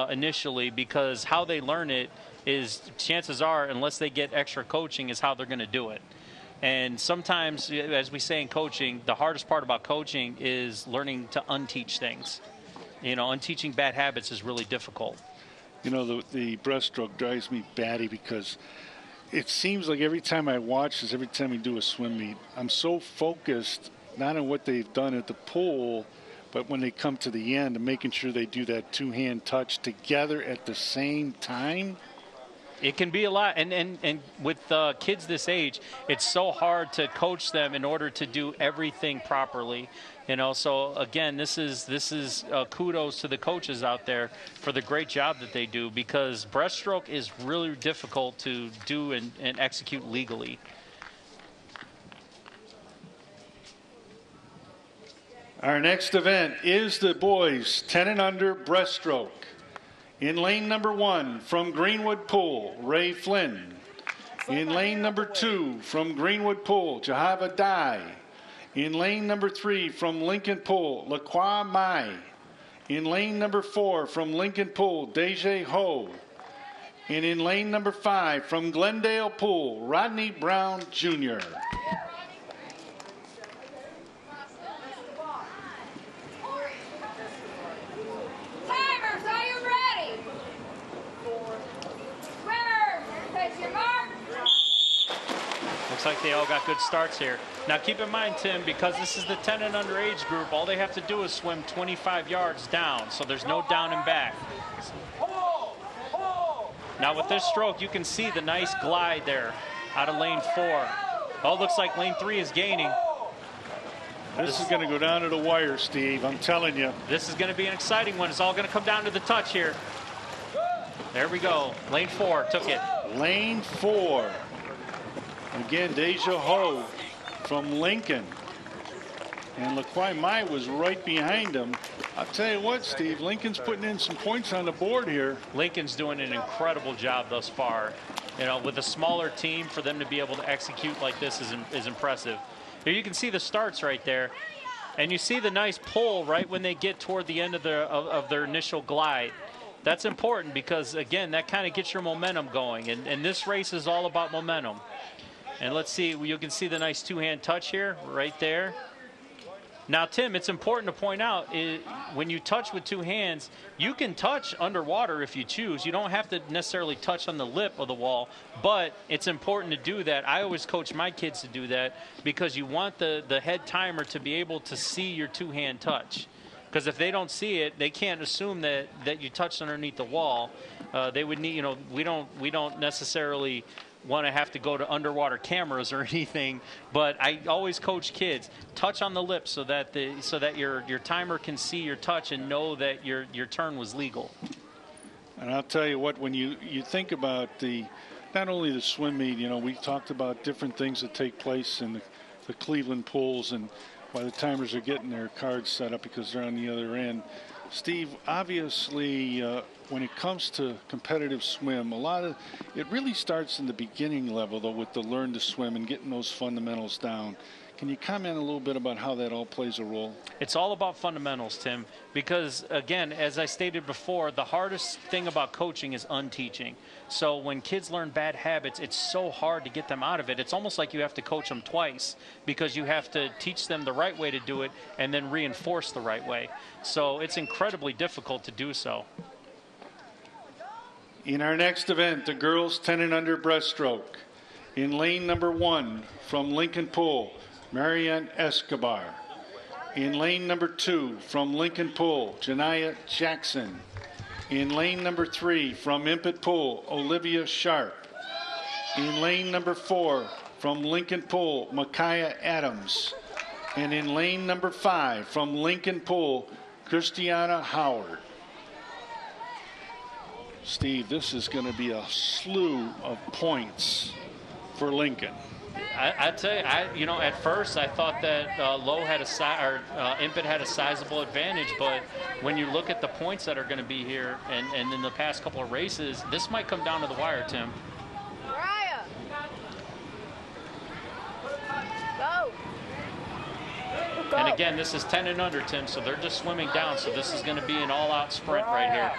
S3: initially, because how they learn it is, chances are, unless they get extra coaching, is how they're going to do it. And sometimes, as we say in coaching, the hardest part about coaching is learning to unteach things. You know, unteaching bad habits is really difficult.
S2: You know, the breaststroke drives me batty because it seems like every time I watch this, every time we do a swim meet, I'm so focused not on what they've done at the pool, but when they come to the end and making sure they do that two-hand touch together at the same time.
S3: It can be a lot, and with kids this age, it's so hard to coach them in order to do everything properly. You know, so again, this is kudos to the coaches out there for the great job that they do, because breaststroke is really difficult to do and execute legally.
S2: Our next event is the boys 10 and under breaststroke. In lane number 1 from Greenwood Pool, Ray Flynn. In lane number 2 from Greenwood Pool, Jahava Dai. In lane number 3 from Lincoln Pool, Laquai Mai. In lane number 4 from Lincoln Pool, Deje Ho. And in lane number 5 from Glendale Pool, Rodney Brown Jr.
S3: Looks like they all got good starts here. Now keep in mind, Tim, because this is the 10 and under age group, all they have to do is swim 25 yards down, so there's no down and back. Now with this stroke, you can see the nice glide there out of lane 4. Oh, looks like lane 3 is gaining.
S2: This is going to go down to the wire, Steve. I'm telling you.
S3: This is going to be an exciting one. It's all going to come down to the touch here. There we go. Lane 4 took it.
S2: Lane 4. Again, Deja Ho from Lincoln. And Laquai Mai was right behind him. I'll tell you what, Steve, Lincoln's putting in some points on the board here.
S3: Lincoln's doing an incredible job thus far. You know, with a smaller team, for them to be able to execute like this is impressive. Here you can see the starts right there. And you see the nice pull right when they get toward the end of their initial glide. That's important because, again, that kind of gets your momentum going. And this race is all about momentum. And let's see, you can see the nice two-hand touch here, right there. Now, Tim, it's important to point out, when you touch with two hands, you can touch underwater if you choose. You don't have to necessarily touch on the lip of the wall, but it's important to do that. I always coach my kids to do that because you want the head timer to be able to see your two-hand touch. Because if they don't see it, they can't assume that you touched underneath the wall. They would need, you know, we don't necessarily want to have to go to underwater cameras or anything, but I always coach kids, touch on the lips so that your timer can see your touch and know that your turn was legal.
S2: And I'll tell you what, when you think about not only the swim meet, you know, we talked about different things that take place in the Cleveland pools and why the timers are getting their cards set up because they're on the other end. Steve, obviously, when it comes to competitive swim, it really starts in the beginning level, though, with the learn to swim and getting those fundamentals down. Can you comment a little bit about how that all plays a role?
S3: It's all about fundamentals, Tim, because, again, as I stated before, the hardest thing about coaching is unteaching. So when kids learn bad habits, it's so hard to get them out of it. It's almost like you have to coach them twice because you have to teach them the right way to do it and then reinforce the right way. So it's incredibly difficult to do so.
S2: In our next event, the girls 10 and under breaststroke. In lane number 1 from Lincoln Pool, Marianne Escobar. In lane number 2 from Lincoln Pool, Janiyah Jackson. In lane number 3 from Impet Pool, Olivia Sharp. In lane number 4 from Lincoln Pool, Micaiah Adams. And in lane number 5 from Lincoln Pool, Christiana Howard. Steve, this is going to be a slew of points for Lincoln.
S3: I tell you, at first I thought that Impet had a sizable advantage, but when you look at the points that are going to be here, and in the past couple of races, this might come down to the wire, Tim.
S5: Mariah. Go.
S3: And again, this is 10 and under, Tim, so they're just swimming down, so this is going to be an all-out sprint right here.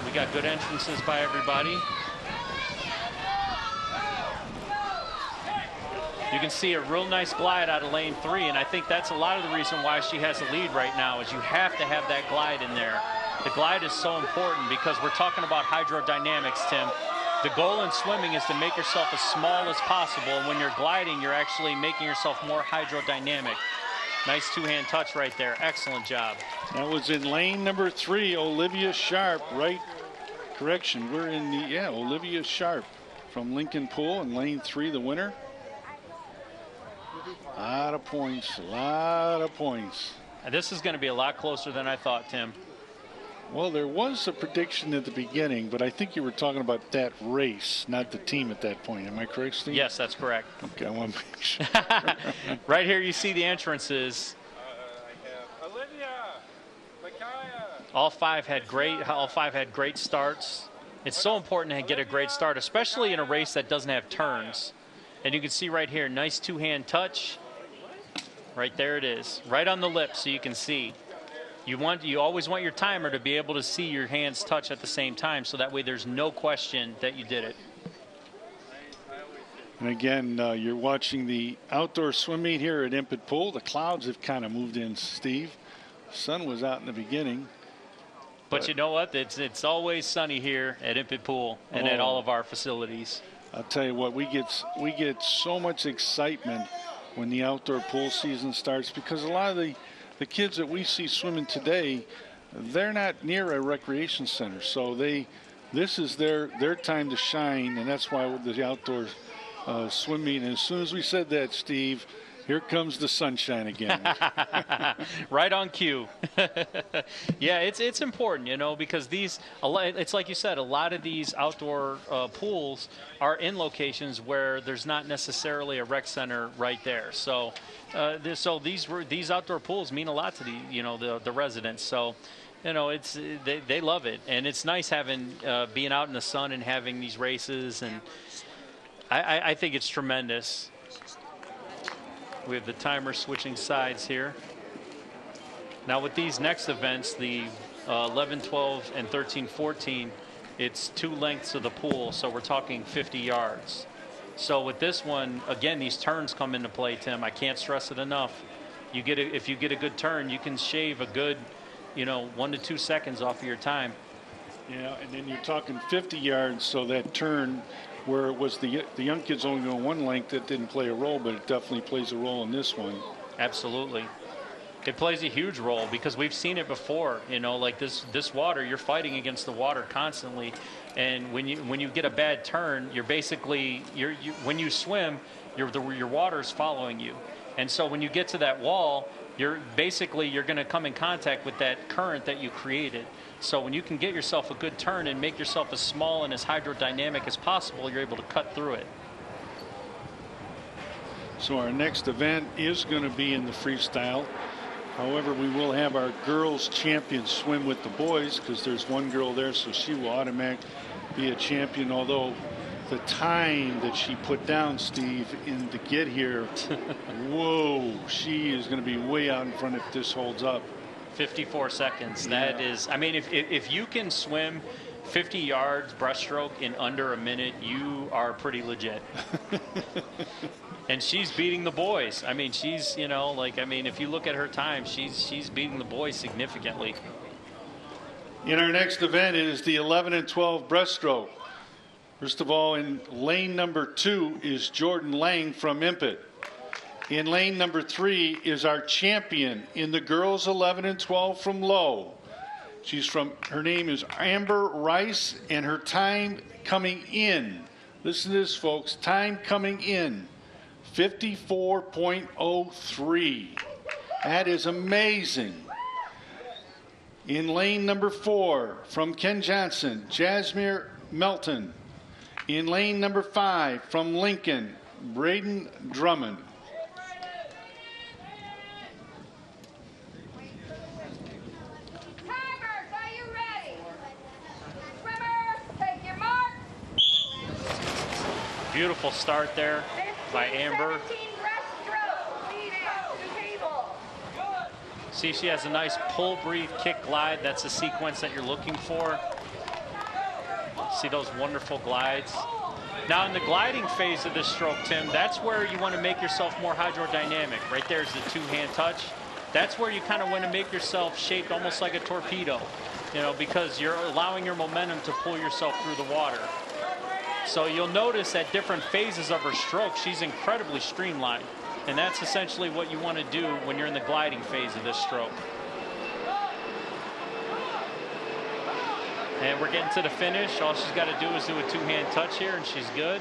S3: We got good entrances by everybody. You can see a real nice glide out of lane 3, and I think that's a lot of the reason why she has the lead right now is you have to have that glide in there. The glide is so important because we're talking about hydrodynamics, Tim. The goal in swimming is to make yourself as small as possible, and when you're gliding, you're actually making yourself more hydrodynamic. Nice two-hand touch right there. Excellent job.
S2: That was in lane number 3, Olivia Sharp, right? Correction, we're in Olivia Sharp from Lincoln Pool in lane 3, the winner. A lot of points, a lot of points.
S3: This is going to be a lot closer than I thought, Tim.
S2: Well, there was a prediction at the beginning, but I think you were talking about that race, not the team at that point. Am I correct, Steve?
S3: Yes, that's correct.
S2: Okay, I want to make sure.
S3: Right here you see the entrances.
S10: Olivia, Micaiah.
S3: All five had great starts. It's so important to get a great start, especially in a race that doesn't have turns. And you can see right here, nice two-hand touch. Right there it is, right on the lip so you can see. You always want your timer to be able to see your hands touch at the same time, so that way there's no question that you did it.
S2: And again, you're watching the outdoor swim meet here at Impet Pool. The clouds have kind of moved in, Steve. The sun was out in the beginning.
S3: But you know what? It's always sunny here at Impet Pool and at all of our facilities.
S2: I'll tell you what, we get so much excitement when the outdoor pool season starts, because a lot of the kids that we see swimming today, they're not near a recreation center, so this is their time to shine, and that's why the outdoor swim meet. And as soon as we said that, Steve, here comes the sunshine again.
S3: Right on cue. Yeah, it's important, you know, because it's like you said, a lot of these outdoor pools are in locations where there's not necessarily a rec center right there. So, these outdoor pools mean a lot to the residents. So, you know, they love it, and it's nice having being out in the sun and having these races, and I think it's tremendous. We have the timer switching sides here. Now with these next events, the 11, 12, and 13, 14, it's 2 lengths of the pool, so we're talking 50 yards. So with this one, again, these turns come into play, Tim. I can't stress it enough. If you get a good turn, you can shave a good, 1 to 2 seconds off of your time.
S2: Yeah, and then you're talking 50 yards, so that turn, where it was the young kids only going 1 length, that didn't play a role, but it definitely plays a role in this one.
S3: Absolutely. It plays a huge role because we've seen it before, like this water, you're fighting against the water constantly. And when you get a bad turn, you're basically, when you swim, your water's following you. And so when you get to that wall, you're going to come in contact with that current that you created. So when you can get yourself a good turn and make yourself as small and as hydrodynamic as possible, you're able to cut through it.
S2: So our next event is going to be in the freestyle. However, we will have our girls champion swim with the boys, because there's one girl there, so she will automatically be a champion. Although the time that she put down, Steve, to get here, whoa, she is going to be way out in front if this holds up.
S3: 54 seconds.
S2: Yeah.
S3: That is, I mean, if you can swim 50 yards breaststroke in under a minute, you are pretty legit. And she's beating the boys. I mean, she's, if you look at her time, she's beating the boys significantly.
S2: In our next event is the 11 and 12 breaststroke. First of all, in lane number 2 is Jordan Lang from Impet. In lane number 3 is our champion in the girls 11 and 12 from Low. Her name is Amber Rice, and her time coming in, listen to this, folks, time coming in, 54.03. That is amazing. In lane number 4 from Ken Johnson, Jasmine Melton. In lane number 5 from Lincoln, Braden Drummond.
S5: Timers, are you ready? Swimmers, take your mark.
S3: Beautiful start there by Amber.
S5: 17 breaststroke. Lead it to table.
S3: See, she has a nice pull, breathe, kick, glide. That's a sequence that you're looking for. See those wonderful glides. Now in the gliding phase of this stroke, Tim, that's where you want to make yourself more hydrodynamic. Right there's the 2-hand touch. That's where you kind of want to make yourself shaped almost like a torpedo, because you're allowing your momentum to pull yourself through the water. So you'll notice at different phases of her stroke, she's incredibly streamlined. And that's essentially what you want to do when you're in the gliding phase of this stroke. And we're getting to the finish. All she's got to do is do a 2-hand touch here, and she's good.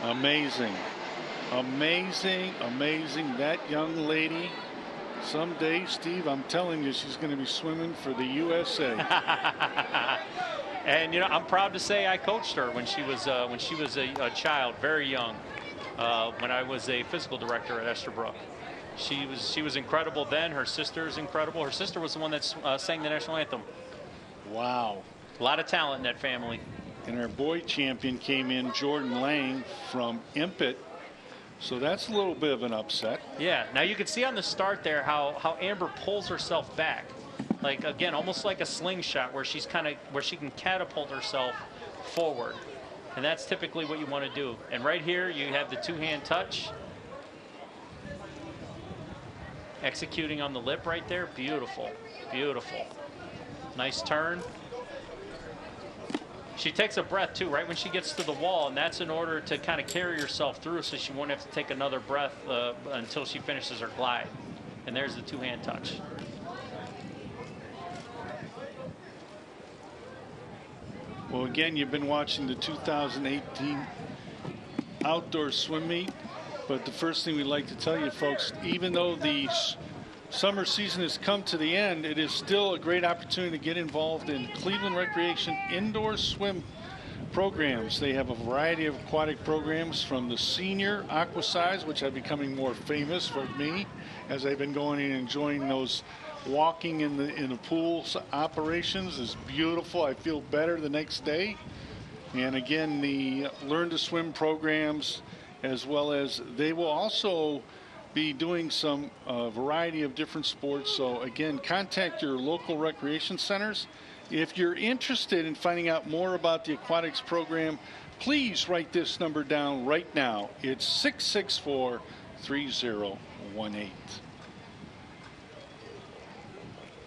S2: Amazing. Amazing, amazing. That young lady, someday, Steve, I'm telling you, she's going to be swimming for the USA.
S3: And, I'm proud to say I coached her when she was a child, very young, when I was a physical director at Estherbrook. She was incredible then. Her sister's incredible. Her sister was the one that sang the national anthem.
S2: Wow.
S3: A lot of talent in that family.
S2: And our boy champion came in, Jordan Lang from Impet. So that's a little bit of an upset.
S3: Yeah. Now you can see on the start there how Amber pulls herself back. Like, again, almost like a slingshot where she can catapult herself forward. And that's typically what you want to do. And right here you have the 2-hand touch. Executing on the lip right there. Beautiful. Beautiful. Nice turn. She takes a breath too, right when she gets to the wall, and that's in order to kind of carry herself through so she won't have to take another breath until she finishes her glide. And there's the two-hand touch.
S2: Well, again, you've been watching the 2018 outdoor swim meet, but the first thing we'd like to tell you folks, even though the summer season has come to the end, it is still a great opportunity to get involved in Cleveland Recreation indoor swim programs. They have a variety of aquatic programs, from the senior aquasides, which are becoming more famous for me as I've been going and enjoying those. Walking in the pool operations is beautiful. I feel better the next day. And again, the Learn to Swim programs, as well as they will also be doing some variety of different sports. So again, contact your local recreation centers. If you're interested in finding out more about the aquatics program, please write this number down right now. It's 664-3018.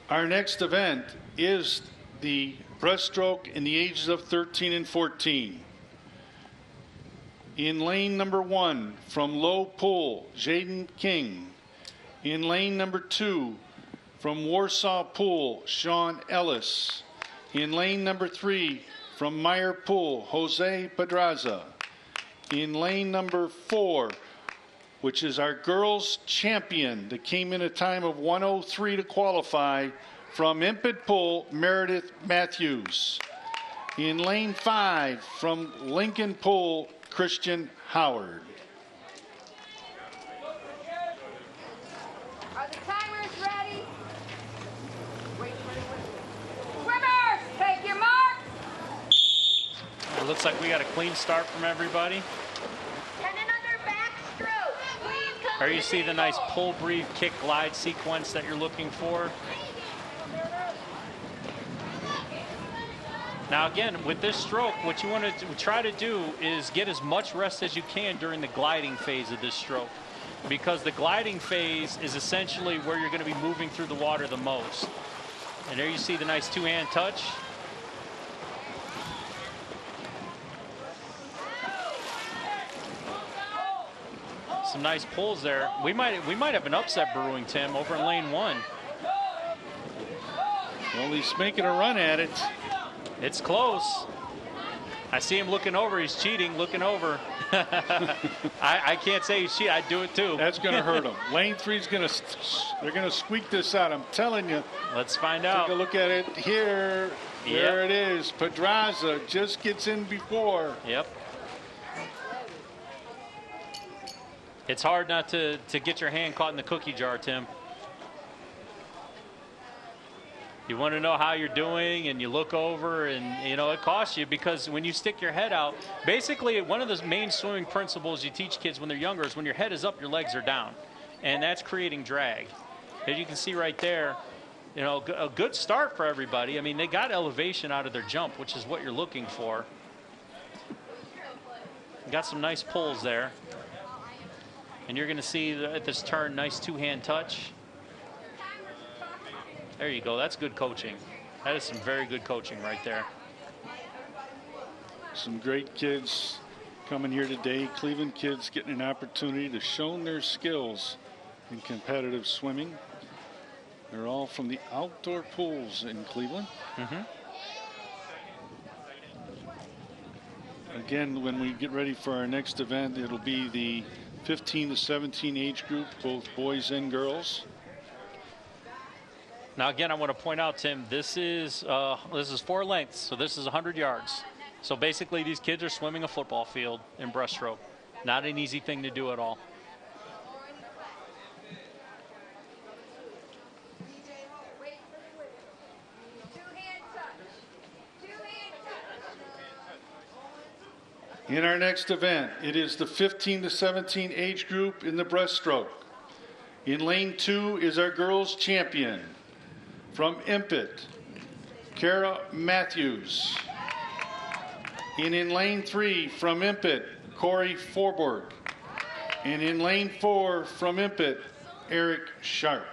S2: Our next event is the breaststroke in the ages of 13 and 14. In lane number 1 from Low Pool, Jaden King. In lane number 2 from Warsaw Pool, Sean Ellis. In lane number 3 from Meyer Pool, Jose Pedraza. In lane number 4, which is our girls champion that came in a time of 1:03 to qualify, from Impet Pool, Meredith Matthews. In lane 5 from Lincoln Pool, Christian Howard.
S5: Are the timers ready? Swimmers, take your mark.
S3: It looks like we got a clean start from everybody. There you see the nice pull, breathe, kick, glide sequence that you're looking for. Now again, with this stroke, what you want to try to do is get as much rest as you can during the gliding phase of this stroke, because the gliding phase is essentially where you're going to be moving through the water the most. And there you see the nice two-hand touch. Some nice pulls there. We might have an upset brewing, Tim, over in lane 1.
S2: Well, he's making a run at it.
S3: It's close. I see him looking over. He's cheating, looking over. I can't say he's cheating. I'd do it too.
S2: That's going to hurt him. Lane 3's going to, they're going to squeak this out. I'm telling you.
S3: Let's find out.
S2: Take a look at it here.
S3: Yep.
S2: There it is. Pedraza just gets in before.
S3: Yep. It's hard not to get your hand caught in the cookie jar, Tim. You want to know how you're doing, and you look over, and you know it costs you, because when you stick your head out, basically one of the main swimming principles you teach kids when they're younger is when your head is up, your legs are down, and that's creating drag. As you can see right there, you know, a good start for everybody. I mean, they got elevation out of their jump, which is what you're looking for. Got some nice pulls there. And you're going to see at this turn, nice two-hand touch. There you go. That's good coaching. That is some very good coaching right there.
S2: Some great kids coming here today. Cleveland kids getting an opportunity to show their skills in competitive swimming. They're all from the outdoor pools in Cleveland. Again, when we get ready for our next event, it'll be the 15 to 17 age group, both boys and girls.
S3: Now again, I want to point out, Tim, this is 4 lengths, so this is 100 yards. So basically these kids are swimming a football field in breaststroke. Not an easy thing to do at all.
S2: In our next event, it is the 15 to 17 age group in the breaststroke. In lane 2 is our girls champion from Impet, Kara Matthews. And in lane 3 from Impet, Corey Forborg. And in lane 4 from Impet, Eric Sharp.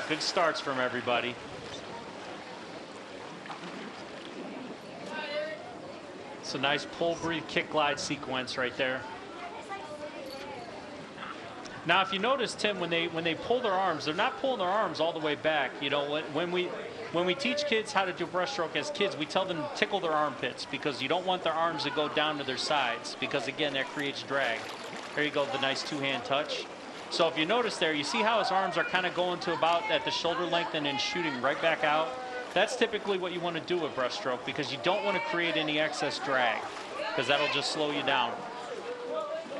S3: good starts from everybody. It's a nice pull, breathe, kick, glide sequence right there. Now, if you notice, Tim, when they pull their arms, they're not pulling their arms all the way back. You know, when we teach kids how to do breaststroke as kids, we tell them to tickle their armpits because you don't want their arms to go down to their sides because, again, that creates drag. There you go, the nice two-hand touch. So if you notice there, you see how his arms are kind of going to about at the shoulder length and then shooting right back out. That's typically what you want to do with breaststroke because you don't want to create any excess drag because that'll just slow you down.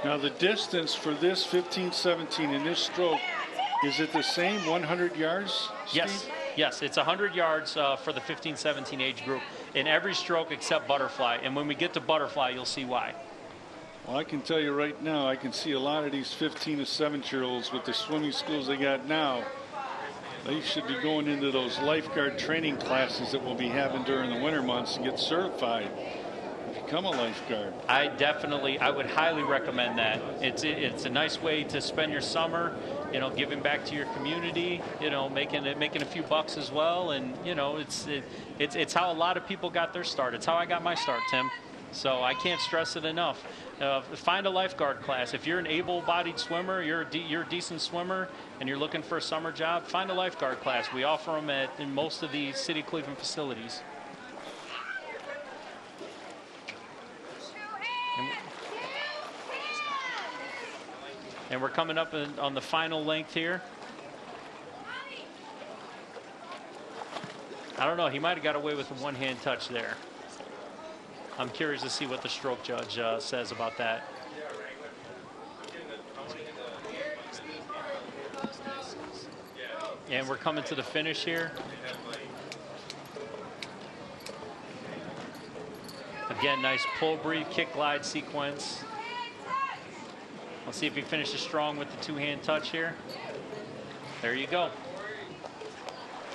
S2: Now the distance for this 15-17 in this stroke, is it the same 100 yards, Steve?
S3: Yes, yes, it's 100 yards for the 15-17 age group in every stroke except butterfly. And when we get to butterfly, you'll see why.
S2: Well, I can tell you right now, I can see a lot of these 15 to 17-year-olds with the swimming schools they got now. They should be going into those lifeguard training classes that we'll be having during the winter months to get certified. Become a lifeguard.
S3: I would highly recommend that. It's a nice way to spend your summer, you know, giving back to your community, you know, making a few bucks as well, and you know, it's how a lot of people got their start. It's how I got my start, Tim. So I can't stress it enough. Find a lifeguard class. If you're an able-bodied swimmer, you're a decent swimmer, and you're looking for a summer job, find a lifeguard class. We offer them in most of the City of Cleveland facilities. And we're coming up on the final length here. I don't know. He might have got away with a one-hand touch there. I'm curious to see what the stroke judge says about that. And we're coming to the finish here. Again, nice pull, breathe, kick, glide sequence. Let's see if he finishes strong with the two-hand touch here. There you go.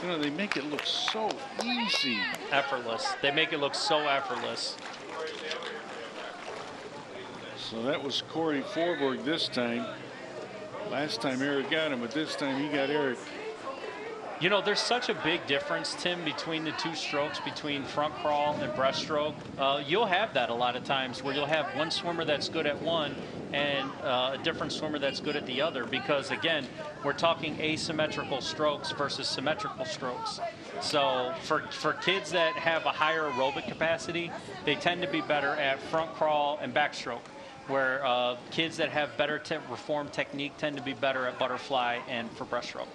S2: You know, they make it look so easy.
S3: Effortless. They make it look so effortless.
S2: So that was Corey Forborg this time. Last time Eric got him, but this time he got Eric.
S3: You know, there's such a big difference, Tim, between the two strokes, between front crawl and breaststroke. You'll have that a lot of times where you'll have one swimmer that's good at one and a different swimmer that's good at the other because, again, we're talking asymmetrical strokes versus symmetrical strokes. So for kids that have a higher aerobic capacity, they tend to be better at front crawl and backstroke, where kids that have better reform technique tend to be better at butterfly and for breaststroke.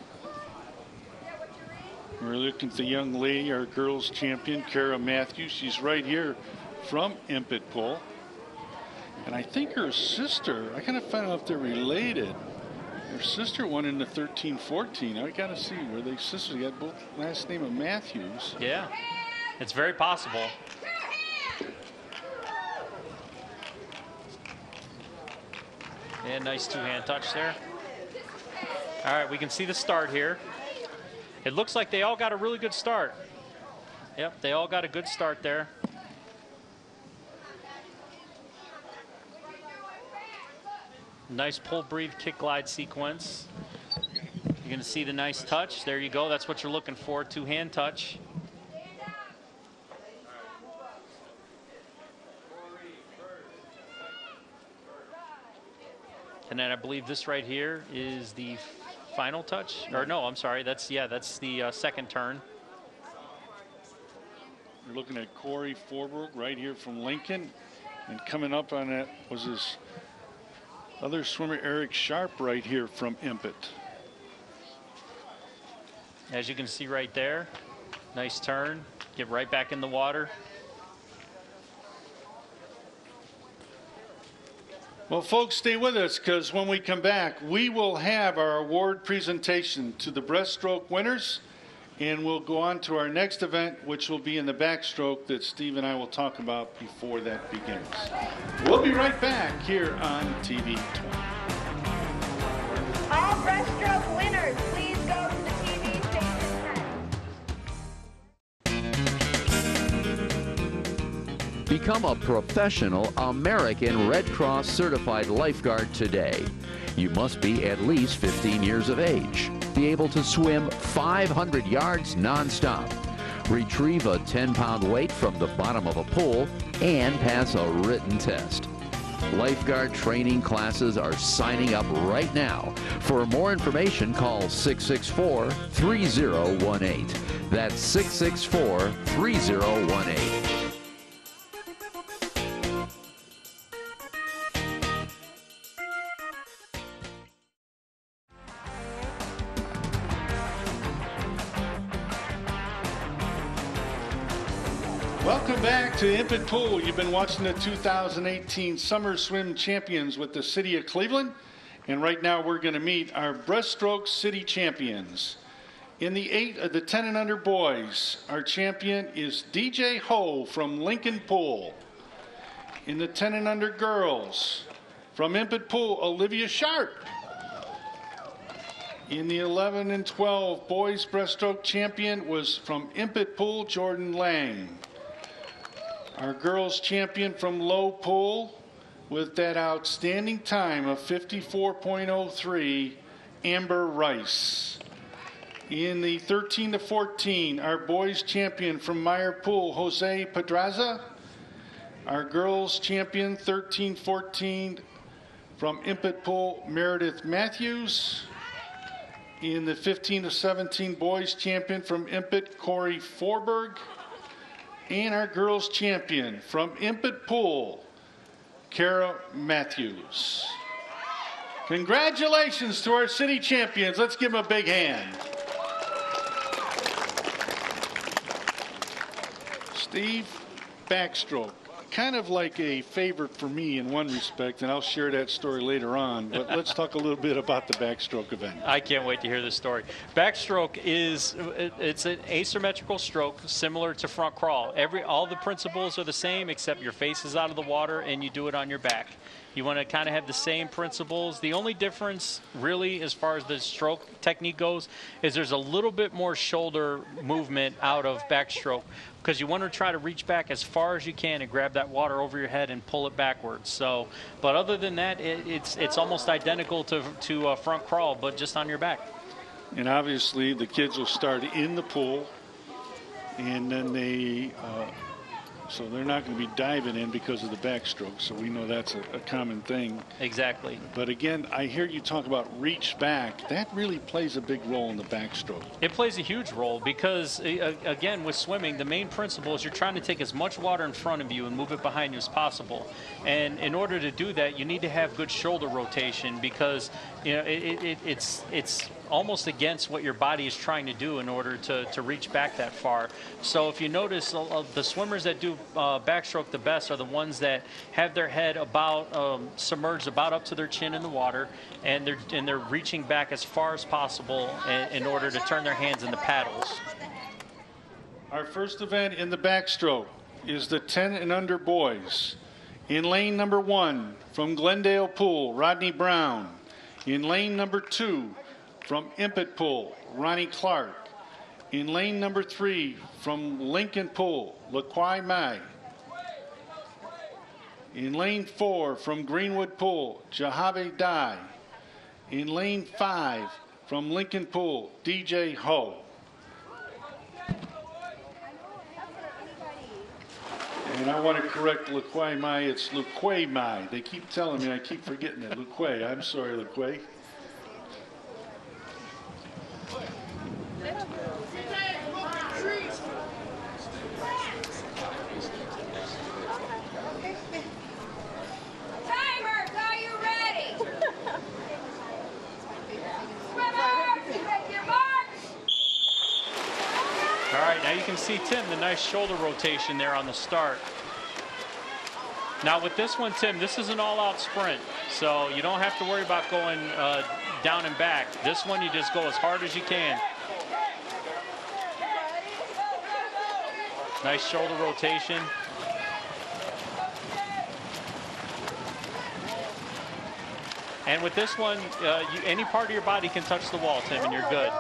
S2: We're looking at the young lady, our girls champion, Kara Matthews. She's right here from Impet Pole. And I think her sister, I kind of found out if they're related. Her sister won in the 13-14. I got to see, were they sisters? They got both last name of Matthews.
S3: Yeah, it's very possible. And nice two-hand touch there. All right, we can see the start here. It looks like they all got a really good start. Yep, they all got a good start there. Nice pull, breathe, kick, glide sequence. You're going to see the nice touch. There you go. That's what you're looking for, two-hand touch. And then I believe this right here is the final touch. Or no, I'm sorry. That's the second turn.
S2: You're looking at Corey Forborg right here from Lincoln. And coming up on that was his other swimmer, Eric Sharp, right here from Impet.
S3: As you can see right there, nice turn. Get right back in the water.
S2: Well, folks, stay with us because when we come back, we will have our award presentation to the breaststroke winners, and we'll go on to our next event, which will be in the backstroke that Steve and I will talk about before that begins. We'll be right back here on TV20.
S5: All breaststroke winners, please go to the TV station.
S6: Become a professional American Red Cross certified lifeguard today. You must be at least 15 years of age. Be able to swim 500 yards nonstop. Retrieve a 10-pound weight from the bottom of a pool and pass a written test. Lifeguard training classes are signing up right now. For more information, call 664-3018. That's 664-3018.
S2: Welcome back to Impet Pool. You've been watching the 2018 Summer Swim Champions with the City of Cleveland. And right now we're going to meet our breaststroke city champions. In the 10 and under boys, our champion is DJ Ho from Lincoln Pool. In the 10 and under girls, from Impet Pool, Olivia Sharp. In the 11 and 12 boys breaststroke champion was from Impet Pool, Jordan Lang. Our girls champion from Low Pool with that outstanding time of 54.03, Amber Rice. In the 13 to 14, our boys champion from Meyer Pool, Jose Pedraza. Our girls champion 13-14 from Impet Pool, Meredith Matthews. In the 15 to 17 boys champion from Impet, Corey Forberg. And our girls champion from Impet Pool, Kara Matthews. Congratulations to our city champions. Let's give them a big hand. Steve, backstroke. Kind of like a favorite for me in one respect, and I'll share that story later on. But let's talk a little bit about the backstroke event.
S3: I can't wait to hear this story. Backstroke it's an asymmetrical stroke similar to front crawl. All the principles are the same except your face is out of the water and you do it on your back. You want to kind of have the same principles. The only difference really as far as the stroke technique goes is there's a little bit more shoulder movement out of backstroke because you want to try to reach back as far as you can and grab that water over your head and pull it backwards. So, but other than that, it's almost identical to front crawl, but just on your back.
S2: And obviously the kids will start in the pool and then so they're not going to be diving in because of the backstroke. So we know that's a common thing.
S3: Exactly.
S2: But again, I hear you talk about reach back. That really plays a big role in the backstroke.
S3: It plays a huge role because, again, with swimming, the main principle is you're trying to take as much water in front of you and move it behind you as possible. And in order to do that, you need to have good shoulder rotation because, you know, it's almost against what your body is trying to do in order to reach back that far. So if you notice, the swimmers that do backstroke the best are the ones that have their head about submerged about up to their chin in the water, and they're reaching back as far as possible in order to turn their hands into paddles.
S2: Our first event in the backstroke is the 10 and under boys. In lane number 1 from Glendale Pool, Rodney Brown. In lane number 2 from Impet Pool, Ronnie Clark. In lane number 3 from Lincoln Pool, LaQuai Mai. In lane 4 from Greenwood Pool, Jahave Dai. In lane 5 from Lincoln Pool, DJ Ho. And I want to correct LaQuai Mai, it's LaQuai Mai. They keep telling me, I keep forgetting it. LaQuai, I'm sorry, LaQuai.
S3: All right, now you can see, Tim, the nice shoulder rotation there on the start. Now with this one, Tim, this is an all-out sprint, so you don't have to worry about going down and back. This one, you just go as hard as you can. Nice shoulder rotation. And with this one, any part of your body can touch the wall, Tim, and you're good.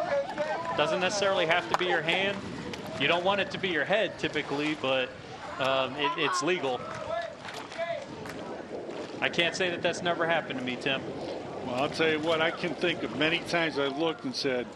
S3: Doesn't necessarily have to be your hand. You don't want it to be your head typically, but it's legal. I can't say that that's never happened to me, Tim.
S2: Well, I'll tell you what, I can think of many times I've looked and said,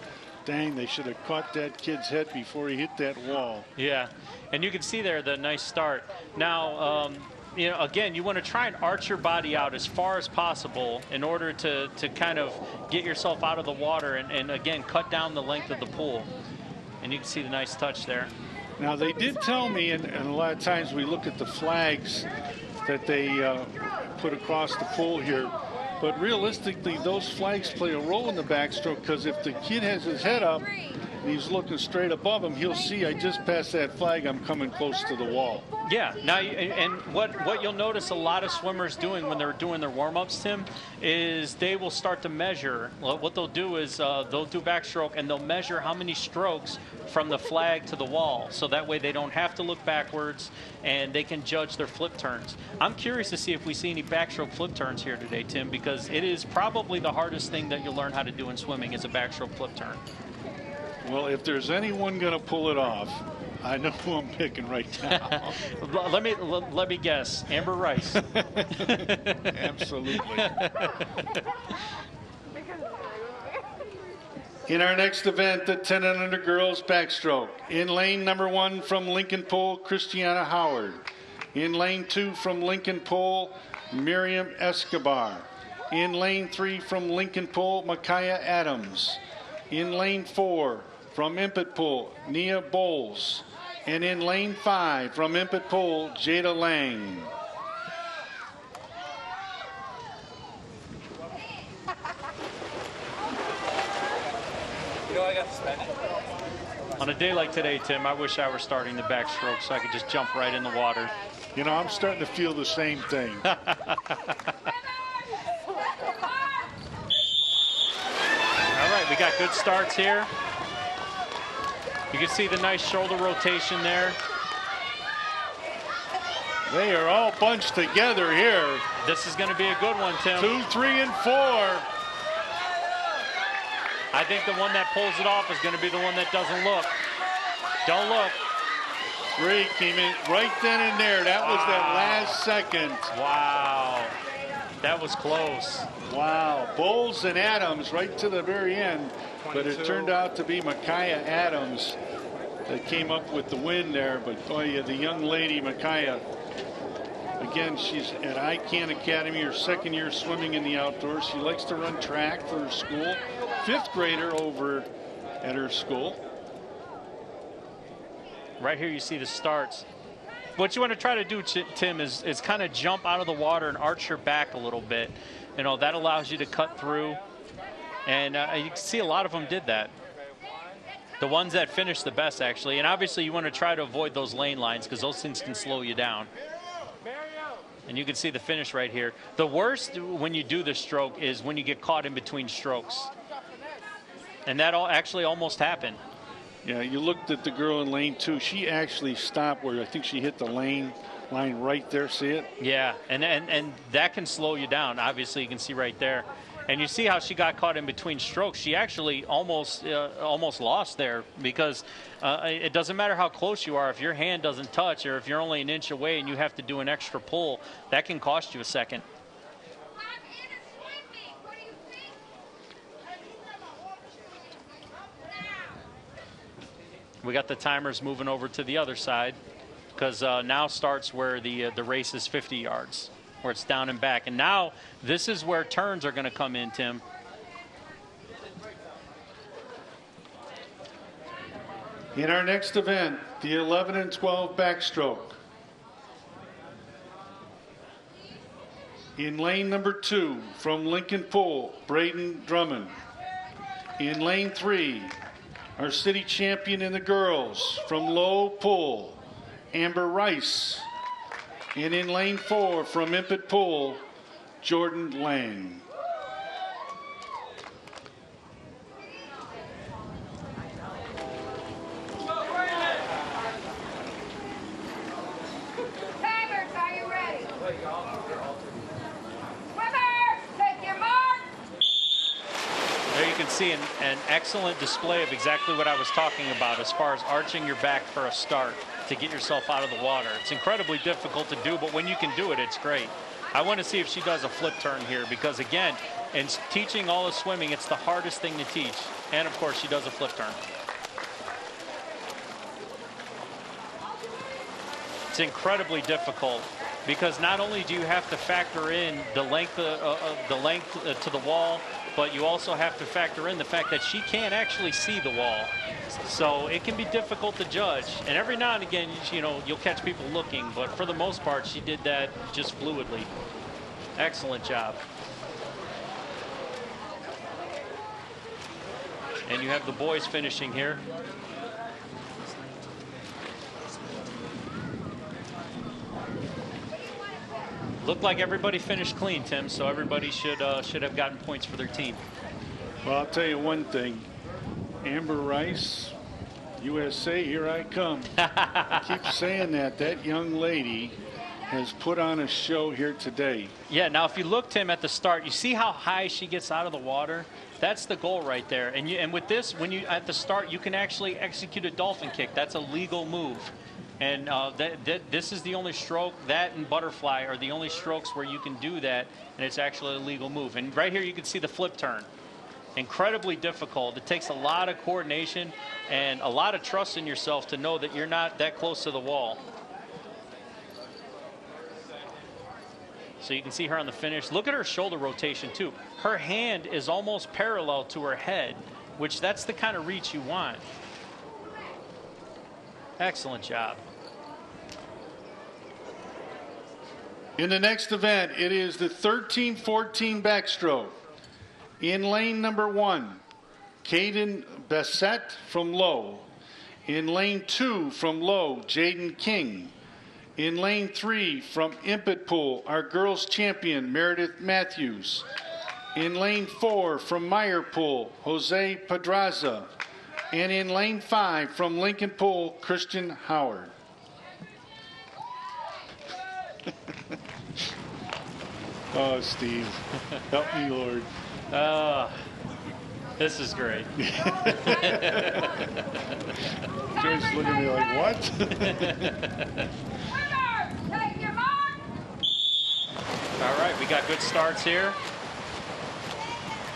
S2: dang, they should have caught that kid's head before he hit that wall.
S3: Yeah, and you can see there the nice start. Now, you know, again, you want to try and arch your body out as far as possible in order to kind of get yourself out of the water and again, cut down the length of the pool. And you can see the nice touch there.
S2: Now, they did tell me, and a lot of times we look at the flags that they put across the pool here, but realistically, those flags play a role in the backstroke, because if the kid has his head up and he's looking straight above him, he'll see I just passed that flag, I'm coming close to the wall.
S3: Yeah, now, and what you'll notice a lot of swimmers doing when they're doing their warm-ups, Tim, is they will start to measure. What they'll do is they'll do backstroke, and they'll measure how many strokes from the flag to the wall, so that way they don't have to look backwards, and they can judge their flip turns. I'm curious to see if we see any backstroke flip turns here today, Tim, because it is probably the hardest thing that you'll learn how to do in swimming is a backstroke flip turn.
S2: Well, if there's anyone going to pull it off, I know who I'm picking right now.
S3: let me guess. Amber Rice.
S2: Absolutely. In our next event, the 10 and under girls backstroke. In lane number 1 from Lincoln Pole, Christiana Howard. In lane 2 from Lincoln Pole, Miriam Escobar. In lane 3 from Lincoln Pole, Micaiah Adams. In lane 4 from Impet Pool, Nia Bowles. And in lane 5 from Impet Pool, Jada Lang.
S10: You know I got to spend it.
S3: On a day like today, Tim, I wish I were starting the backstroke so I could just jump right in the water.
S2: You know, I'm starting to feel the same thing.
S3: All right, we got good starts here. You can see the nice shoulder rotation there.
S2: They are all bunched together here.
S3: This is going to be a good one, Tim.
S2: 2, 3, and 4.
S3: I think the one that pulls it off is going to be the one that doesn't look. Don't look.
S2: 3 came in right then and there. That was that last second.
S3: Wow. That was close.
S2: Wow. Bowles and Adams right to the very end. 22. But it turned out to be Micaiah Adams that came up with the win there. But boy, yeah, the young lady, Micaiah, again, she's at ICANN Academy, her second year swimming in the outdoors. She likes to run track for her school. 5th grader over at her school.
S3: Right here you see the starts. What you want to try to do, Tim, is kind of jump out of the water and arch your back a little bit. You know, that allows you to cut through. And you can see a lot of them did that. The ones that finished the best, actually. And obviously you want to try to avoid those lane lines because those things can slow you down. And you can see the finish right here. The worst when you do the stroke is when you get caught in between strokes. And that actually almost happened.
S2: Yeah, you looked at the girl in lane 2. She actually stopped where I think she hit the line right there. See it?
S3: Yeah, and that can slow you down. Obviously, you can see right there. And you see how she got caught in between strokes. She actually almost lost there because it doesn't matter how close you are. If your hand doesn't touch or if you're only an inch away and you have to do an extra pull, that can cost you a second. We got the timers moving over to the other side because now starts where the race is 50 yards, where it's down and back. And now this is where turns are going to come in, Tim.
S2: In our next event, the 11 and 12 backstroke. In lane number 2 from Lincoln Pool, Braden Drummond. In lane 3, our city champion in the girls from Low Pool, Amber Rice. And in lane 4 from Impet Pool, Jordan Lang.
S5: Timers, are you ready? Swimmers, take your mark.
S3: There you can see an excellent display of exactly what I was talking about as far as arching your back for a start to get yourself out of the water. It's incredibly difficult to do, but when you can do it, it's great. I want to see if she does a flip turn here because, again, And teaching all the swimming, it's the hardest thing to teach. And of course, she does a flip turn. It's incredibly difficult because not only do you have to factor in the length to the wall, but you also have to factor in the fact that she can't actually see the wall. So it can be difficult to judge. And every now and again, you know, you'll catch people looking, but for the most part, she did that just fluidly. Excellent job. And you have the boys finishing here. Looked like everybody finished clean, Tim, so everybody should have gotten points for their team.
S2: Well, I'll tell you one thing. Amber Rice, USA, here I come. I keep saying that. That young lady has put on a show here today.
S3: Yeah, now if you look, Tim, at the start, you see how high she gets out of the water? That's the goal right there. And with this, when you at the start, you can actually execute a dolphin kick. That's a legal move. And this is the only stroke. That and butterfly are the only strokes where you can do that, and it's actually a legal move. And right here you can see the flip turn. Incredibly difficult. It takes a lot of coordination and a lot of trust in yourself to know that you're not that close to the wall. So you can see her on the finish. Look at her shoulder rotation too. Her hand is almost parallel to her head, which that's the kind of reach you want. Excellent job.
S2: In the next event, it is the 13-14 backstroke. In lane number 1, Caden Bassett from low. In lane 2 from low, Jaden King. In lane 3 from Impet Pool, our girls champion, Meredith Matthews. In lane 4 from Meyer Pool, Jose Pedraza. And in lane 5 from Lincoln Pool, Christian Howard. Oh, Steve, help me, Lord.
S3: This is great.
S2: Joy's looking at me like, what?
S3: All right, we got good starts here.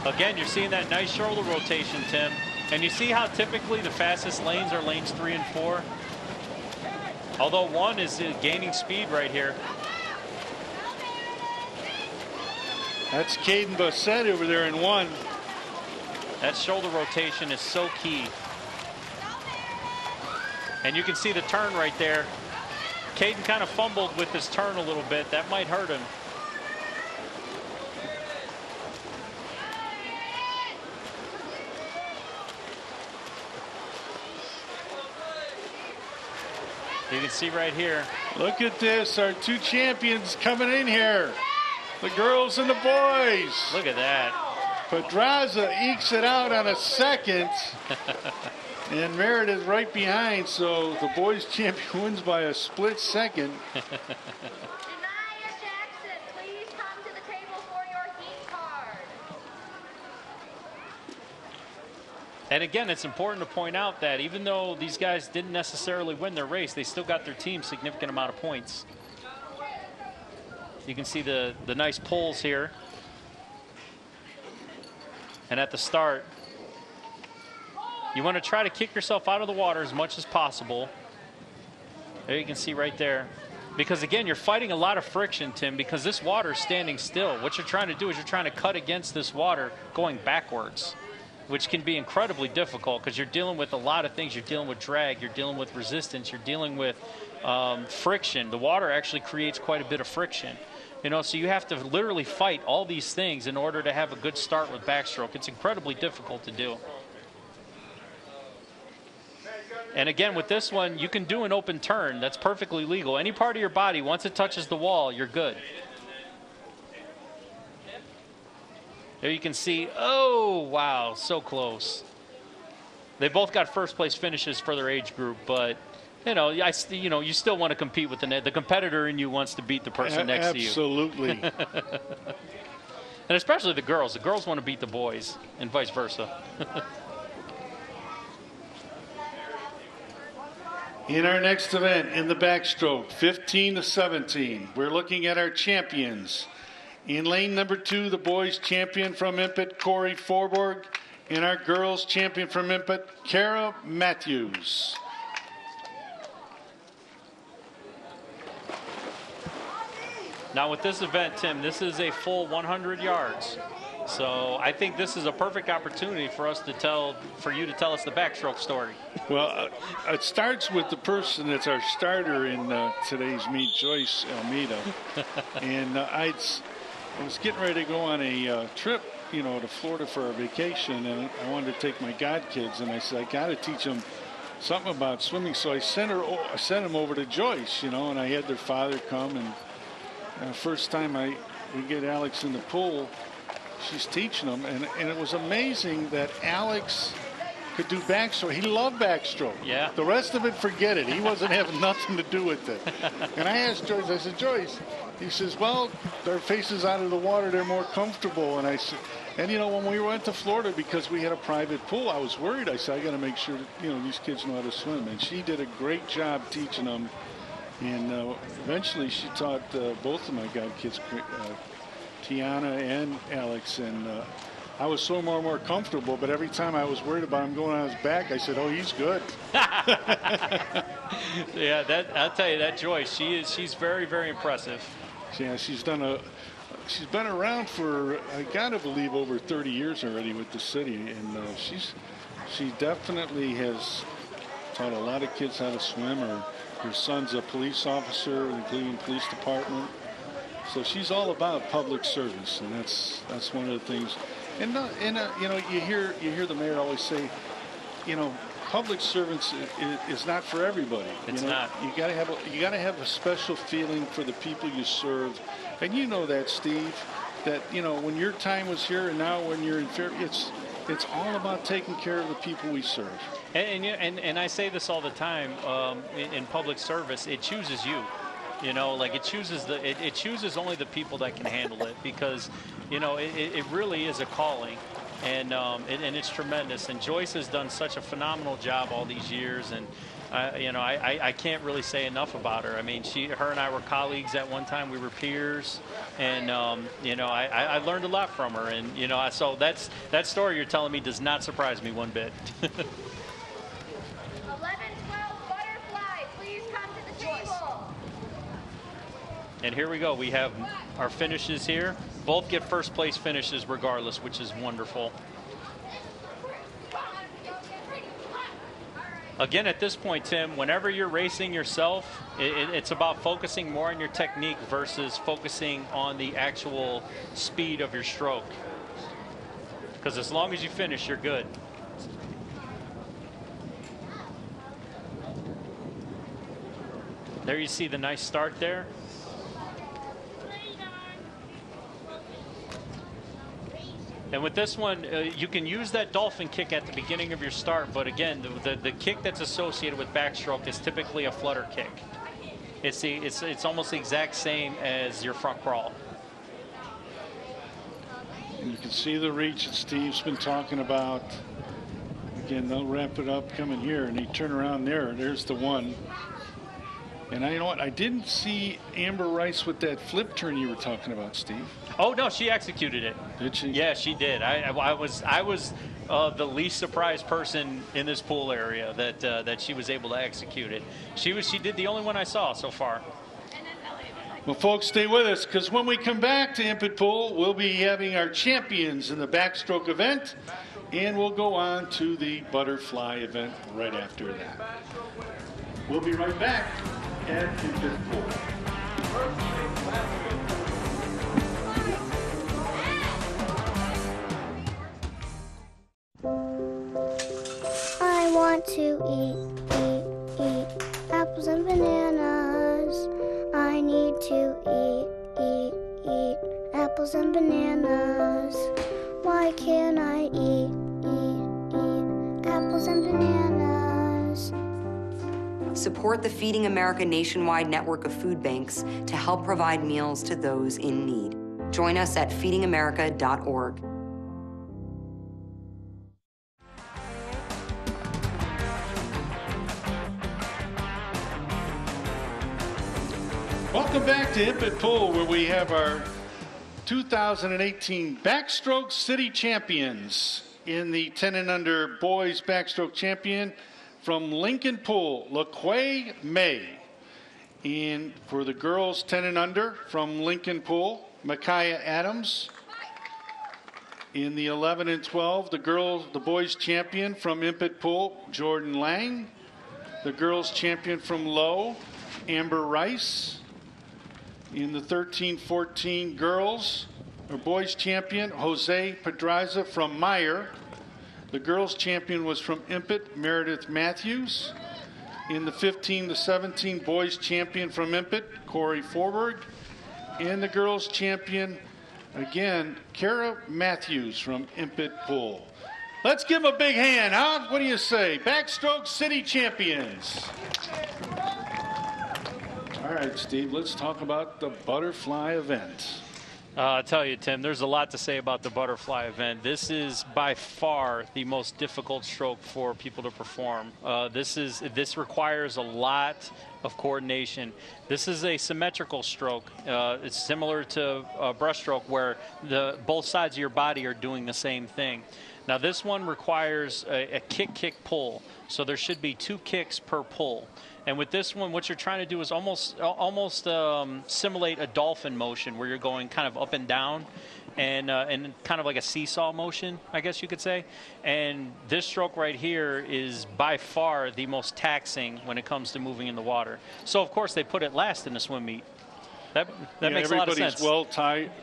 S3: Again, you're seeing that nice shoulder rotation, Tim. And you see how typically the fastest lanes are lanes 3 and 4? Although 1 is gaining speed right here.
S2: That's Caden Bassett over there in 1.
S3: That shoulder rotation is so key. And you can see the turn right there. Caden kind of fumbled with his turn a little bit. That might hurt him. You can see right here.
S2: Look at this, our 2 champions coming in here. The girls and the boys.
S3: Look at that.
S2: Pedraza ekes it out on a second. And Meredith right behind, so the boys champion wins by a split second.
S3: And again, it's important to point out that even though these guys didn't necessarily win their race, they still got their team significant amount of points. You can see the nice pulls here. And at the start, you want to try to kick yourself out of the water as much as possible. There you can see right there. Because again, you're fighting a lot of friction, Tim, because this water is standing still. What you're trying to do is you're trying to cut against this water going backwards, which can be incredibly difficult because you're dealing with a lot of things. You're dealing with drag, you're dealing with resistance, you're dealing with friction. The water actually creates quite a bit of friction. You know, so you have to literally fight all these things in order to have a good start with backstroke. It's incredibly difficult to do. And again, with this one, you can do an open turn. That's perfectly legal. Any part of your body, once it touches the wall, you're good. There you can see, oh, wow, so close. They both got first place finishes for their age group, but you know, you still want to compete with the competitor in you wants to beat the person next to you.
S2: Absolutely.
S3: And especially the girls. The girls want to beat the boys and vice versa.
S2: In our next event, in the backstroke, 15 to 17, we're looking at our champions. In lane number 2, the boys champion from Impet, Corey Forborg, and our girls champion from Impet, Kara Matthews.
S3: Now with this event, Tim, this is a full 100 yards. So I think this is a perfect opportunity for us to for you to tell us the backstroke story.
S2: Well, it starts with the person that's our starter in today's meet, Joyce Almeida. And I was getting ready to go on a trip, to Florida for our vacation, and I wanted to take my godkids, and I said, I got to teach them something about swimming. So I sent them over to Joyce, and I had their father come, and first time we get Alex in the pool, she's teaching them, and it was amazing that Alex could do backstroke. He loved backstroke.
S3: Yeah.
S2: The rest of it, forget it. He wasn't having nothing to do with it. And I asked Joyce, I said, Joyce, he says, well, their faces out of the water, they're more comfortable. And I said, and when we went to Florida, because we had a private pool, I was worried. I said, I got to make sure that, these kids know how to swim. And she did a great job teaching them. And eventually she taught both of my godkids, Tiana and Alex, and I was so more and more comfortable, but every time I was worried about him going on his back, I said, oh, he's good.
S3: Yeah, I'll tell you, that Joyce, she's very, very impressive.
S2: Yeah, she's been around for, I gotta believe, over 30 years already with the city, and she definitely has taught a lot of kids how to swim. Her son's a police officer in the Cleveland Police Department. So she's all about public service, and that's one of the things. And you hear the mayor always say, public servants is not for everybody.
S3: It's not.
S2: You gotta have a special feeling for the people you serve, and you know that, Steve. That when your time was here and now when you're in fair, it's all about taking care of the people we serve.
S3: And I say this all the time, in public service, it chooses you. It chooses only the people that can handle it, because it really is a calling, and it's tremendous. And Joyce has done such a phenomenal job all these years, and I can't really say enough about her. I mean, her and I were colleagues at one time. We were peers, and I learned a lot from her. And so that story you're telling me does not surprise me one bit.
S5: 11-12 butterfly, please come to the table.
S3: And here we go. We have our finishes here. Both get first place finishes regardless, which is wonderful. Again, at this point, Tim, whenever you're racing yourself, it's about focusing more on your technique versus focusing on the actual speed of your stroke. Because as long as you finish, you're good. There you see the nice start there. And with this one, you can use that dolphin kick at the beginning of your start, but again, the kick that's associated with backstroke is typically a flutter kick. It's almost the exact same as your front crawl.
S2: And you can see the reach that Steve's been talking about. Again, they'll wrap it up coming here, and they turn around there. There's the one. And you know what? I didn't see Amber Rice with that flip turn you were talking about, Steve.
S3: Oh no, she executed it.
S2: Did she?
S3: Yeah, she did. I was the least surprised person in this pool area that she was able to execute it. She did the only one I saw so far.
S2: Well, folks, stay with us, because when we come back to Impet Pool, we'll be having our champions in the backstroke event, and we'll go on to the butterfly event right after that. We'll be right back at Impet Pool.
S11: I want to eat apples and bananas. I need to eat apples and bananas. Why can't I eat apples and bananas?
S12: Support the Feeding America nationwide network of food banks to help provide meals to those in need. Join us at feedingamerica.org.
S2: Welcome back to Impet Pool, where we have our 2018 Backstroke City Champions. In the 10 and under boys backstroke champion from Lincoln Pool, LaQuay May. And for the girls 10 and under from Lincoln Pool, Micaiah Adams. In the 11 and 12, the boys champion from Impet Pool, Jordan Lang. The girls champion from Low, Amber Rice. In the 13-14 girls, or boys champion, Jose Pedraza from Meyer. The girls champion was from Impet, Meredith Matthews. In the 15-17 boys champion from Impet, Corey Forberg. And the girls champion, again, Kara Matthews from Impet Pool. Let's give them a big hand, huh? What do you say? Backstroke City Champions. All right, Steve, let's talk about the butterfly event.
S3: I'll tell you, Tim, there's a lot to say about the butterfly event. This is by far the most difficult stroke for people to perform. This requires a lot of coordination. This is a symmetrical stroke. It's similar to a breaststroke where both sides of your body are doing the same thing. Now this one requires a kick-pull, so there should be 2 kicks per pull. And with this one, what you're trying to do is almost simulate a dolphin motion where you're going kind of up and down and kind of like a seesaw motion, I guess you could say. And this stroke right here is by far the most taxing when it comes to moving in the water. So, of course, they put it last in the swim meet. That makes a lot of sense.
S2: Everybody's well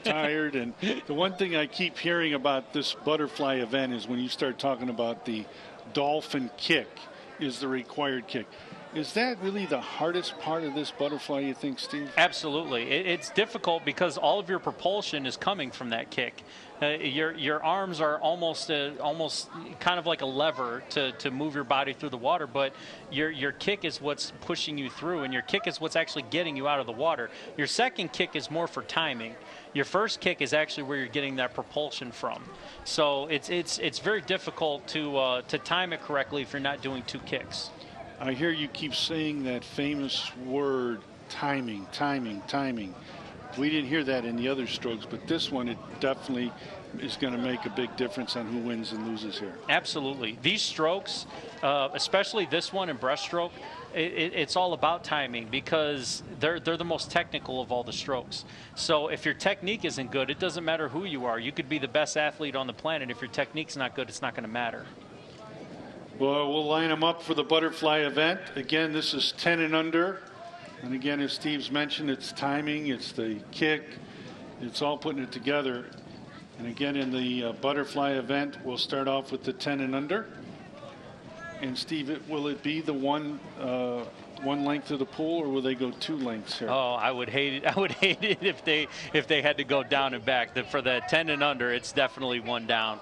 S2: tired. And the one thing I keep hearing about this butterfly event is when you start talking about the dolphin kick is the required kick. Is that really the hardest part of this butterfly, you think, Steve?
S3: Absolutely. It's difficult because all of your propulsion is coming from that kick. Your arms are almost kind of like a lever to move your body through the water, but your kick is what's pushing you through, and your kick is what's actually getting you out of the water. Your second kick is more for timing. Your first kick is actually where you're getting that propulsion from. So it's very difficult to time it correctly if you're not doing 2 kicks.
S2: I hear you keep saying that famous word, timing, timing, timing. We didn't hear that in the other strokes, but this one, it definitely is going to make a big difference on who wins and loses here.
S3: Absolutely. These strokes, especially this one in breaststroke, it's all about timing because they're the most technical of all the strokes. So if your technique isn't good, it doesn't matter who you are. You could be the best athlete on the planet. If your technique's not good, it's not going to matter.
S2: Well, we'll line them up for the butterfly event. Again, this is 10 and under. And again, as Steve's mentioned, it's timing, it's the kick, it's all putting it together. And again, in the butterfly event, we'll start off with the 10 and under. And Steve, will it be the one length of the pool, or will they go 2 lengths here?
S3: Oh, I would hate it. I would hate it if they had to go down and back. For the 10 and under, it's definitely 1 down.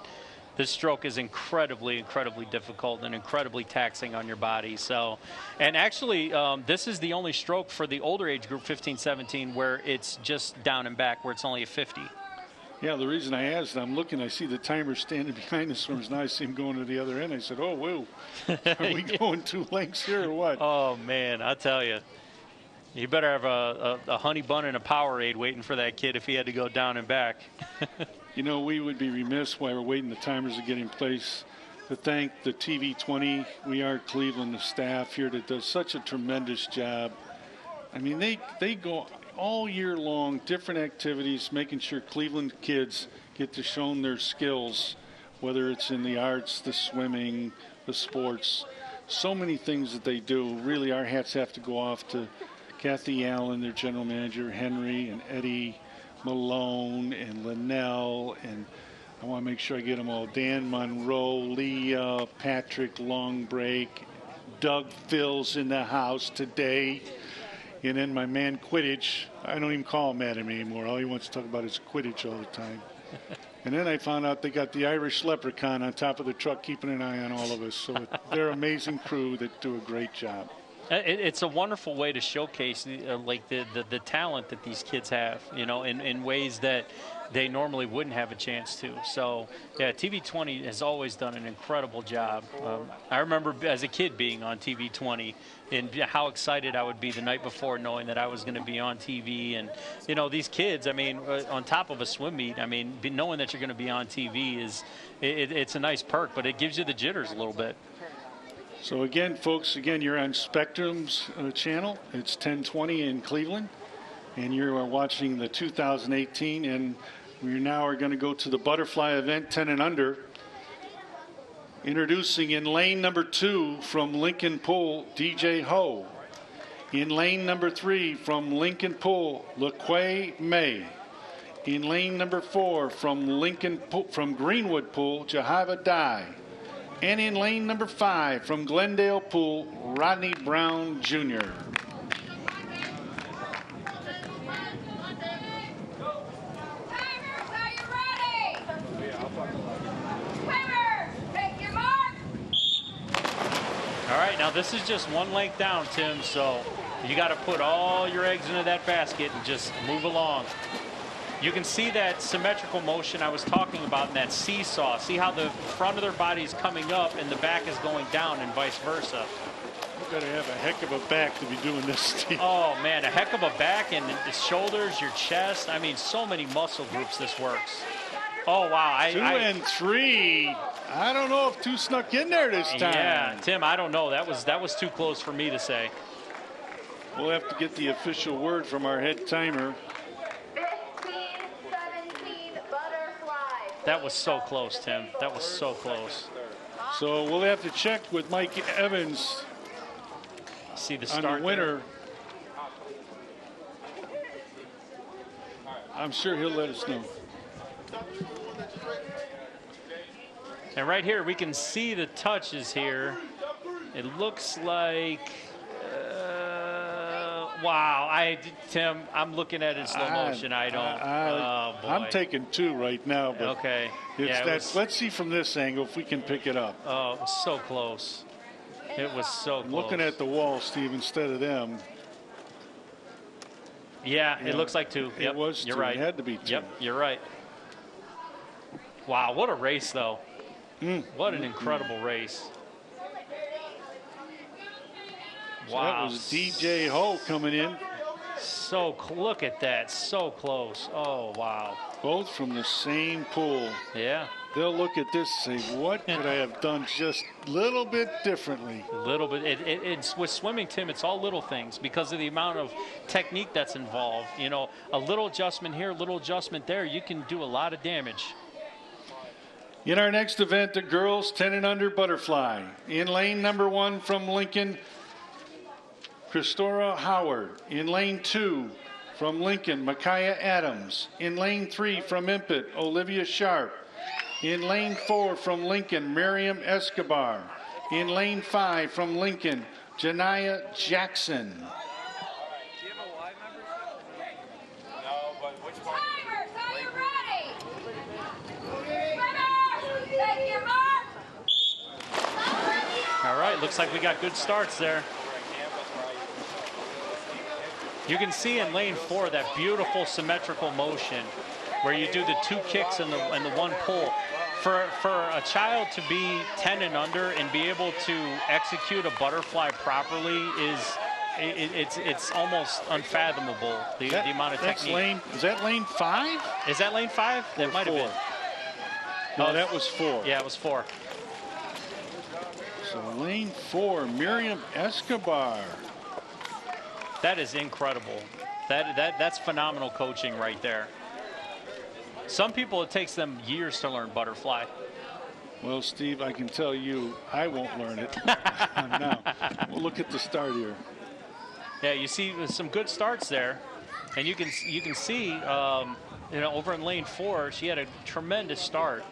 S3: This stroke is incredibly, incredibly difficult and incredibly taxing on your body. So, and actually, this is the only stroke for the older age group, 15-17, where it's just down and back, where it's only a 50.
S2: Yeah, the reason I asked, I'm looking, I see the timer standing behind the swimmers, now I see him going to the other end. I said, oh, whoa, are we going 2 lengths here or what?
S3: Oh, man, I tell you. You better have a honey bun and a Powerade waiting for that kid if he had to go down and back.
S2: You know, we would be remiss while we're waiting the timers to get in place to thank the TV20, We Are Cleveland, the staff here that does such a tremendous job. I mean, they go all year long, different activities, making sure Cleveland kids get to show their skills, whether it's in the arts, the swimming, the sports, so many things that they do. Really, our hats have to go off to Kathy Allen, their general manager, Henry and Eddie Malone and Linnell, and I want to make sure I get them all. Dan Monroe, Leah, Patrick Longbreak, Doug Phil's in the house today, and then my man Quidditch. I don't even call him Adam anymore. All he wants to talk about is Quidditch all the time. And then I found out they got the Irish Leprechaun on top of the truck keeping an eye on all of us. So they're an amazing crew that do a great job.
S3: It's a wonderful way to showcase the talent that these kids have, you know, in ways that they normally wouldn't have a chance to. So, yeah, TV20 has always done an incredible job. I remember as a kid being on TV20 and how excited I would be the night before knowing that I was going to be on TV. And, you know, these kids, I mean, on top of a swim meet, I mean, knowing that you're going to be on TV it's a nice perk, but it gives you the jitters a little bit.
S2: So again, folks, you're on Spectrum's channel. It's 1020 in Cleveland, and you're watching the 2018, and we now are going to go to the butterfly event 10 and under. Introducing in lane number 2 from Lincoln Pool, DJ Ho. In lane number 3 from Lincoln Pool, LaQuay May. In lane number 4 from Greenwood Pool, Jahava Dye. And in lane number 5 from Glendale Pool, Rodney Brown Jr.
S3: All right, now this is just one length down, Tim, so you got to put all your eggs into that basket and just move along. You can see that symmetrical motion I was talking about in that seesaw. See how the front of their body is coming up and the back is going down and vice versa.
S2: You've got to have a heck of a back to be doing this, Steve.
S3: Oh, man, a heck of a back and the shoulders, your chest. I mean, so many muscle groups this works. Oh, wow.
S2: 2 and 3. I don't know if 2 snuck in there this time.
S3: Yeah, Tim, I don't know. That was too close for me to say.
S2: We'll have to get the official word from our head timer.
S3: That was so close, Tim. That was so close.
S2: So we'll have to check with Mike Evans.
S3: See the
S2: on
S3: start
S2: the winner.
S3: there.
S2: I'm sure he'll let us know.
S3: And right here, we can see the touches here. It looks like, wow. Tim, I'm looking at it in slow motion. I don't. Oh, boy.
S2: I'm taking 2 right now. But
S3: okay.
S2: Let's see from this angle if we can pick it up.
S3: Oh, it was so close. It was so close.
S2: Looking at the wall, Steve, instead of them.
S3: Yeah, it looks like 2. Yep,
S2: it was 2.
S3: You're right.
S2: It had to be 2.
S3: Yep, you're right. Wow, what a race, though. What an incredible race.
S2: So
S3: Wow.
S2: that was DJ Ho coming in.
S3: So, look at that. So close. Oh, wow.
S2: Both from the same pool.
S3: Yeah.
S2: They'll look at this and say, what could I have done just a little bit differently?
S3: A little bit. It's with swimming, Tim, it's all little things because of the amount of technique that's involved. You know, a little adjustment here, a little adjustment there, you can do a lot of damage.
S2: In our next event, the girls 10 and under butterfly. In lane number 1 from Lincoln, Christora Howard. In lane 2 from Lincoln, Micaiah Adams. In lane 3 from Impet, Olivia Sharp. In lane 4 from Lincoln, Miriam Escobar. In lane 5 from Lincoln, Janiyah Jackson.
S3: All right, looks like we got good starts there. You can see in lane 4 that beautiful symmetrical motion where you do the 2 kicks and the 1 pull. For a child to be 10 and under and be able to execute a butterfly properly it's almost unfathomable, the amount of technique.
S2: Is that lane 5?
S3: Is that lane 5? That might have been.
S2: No, that was 4.
S3: Yeah, it was 4.
S2: So lane 4, Miriam Escobar.
S3: That is incredible. That's phenomenal coaching right there. Some people, it takes them years to learn butterfly.
S2: Well, Steve, I can tell you, I won't learn it. Now, we'll look at the start here.
S3: Yeah, you see some good starts there, and you can see, over in lane 4, she had a tremendous start,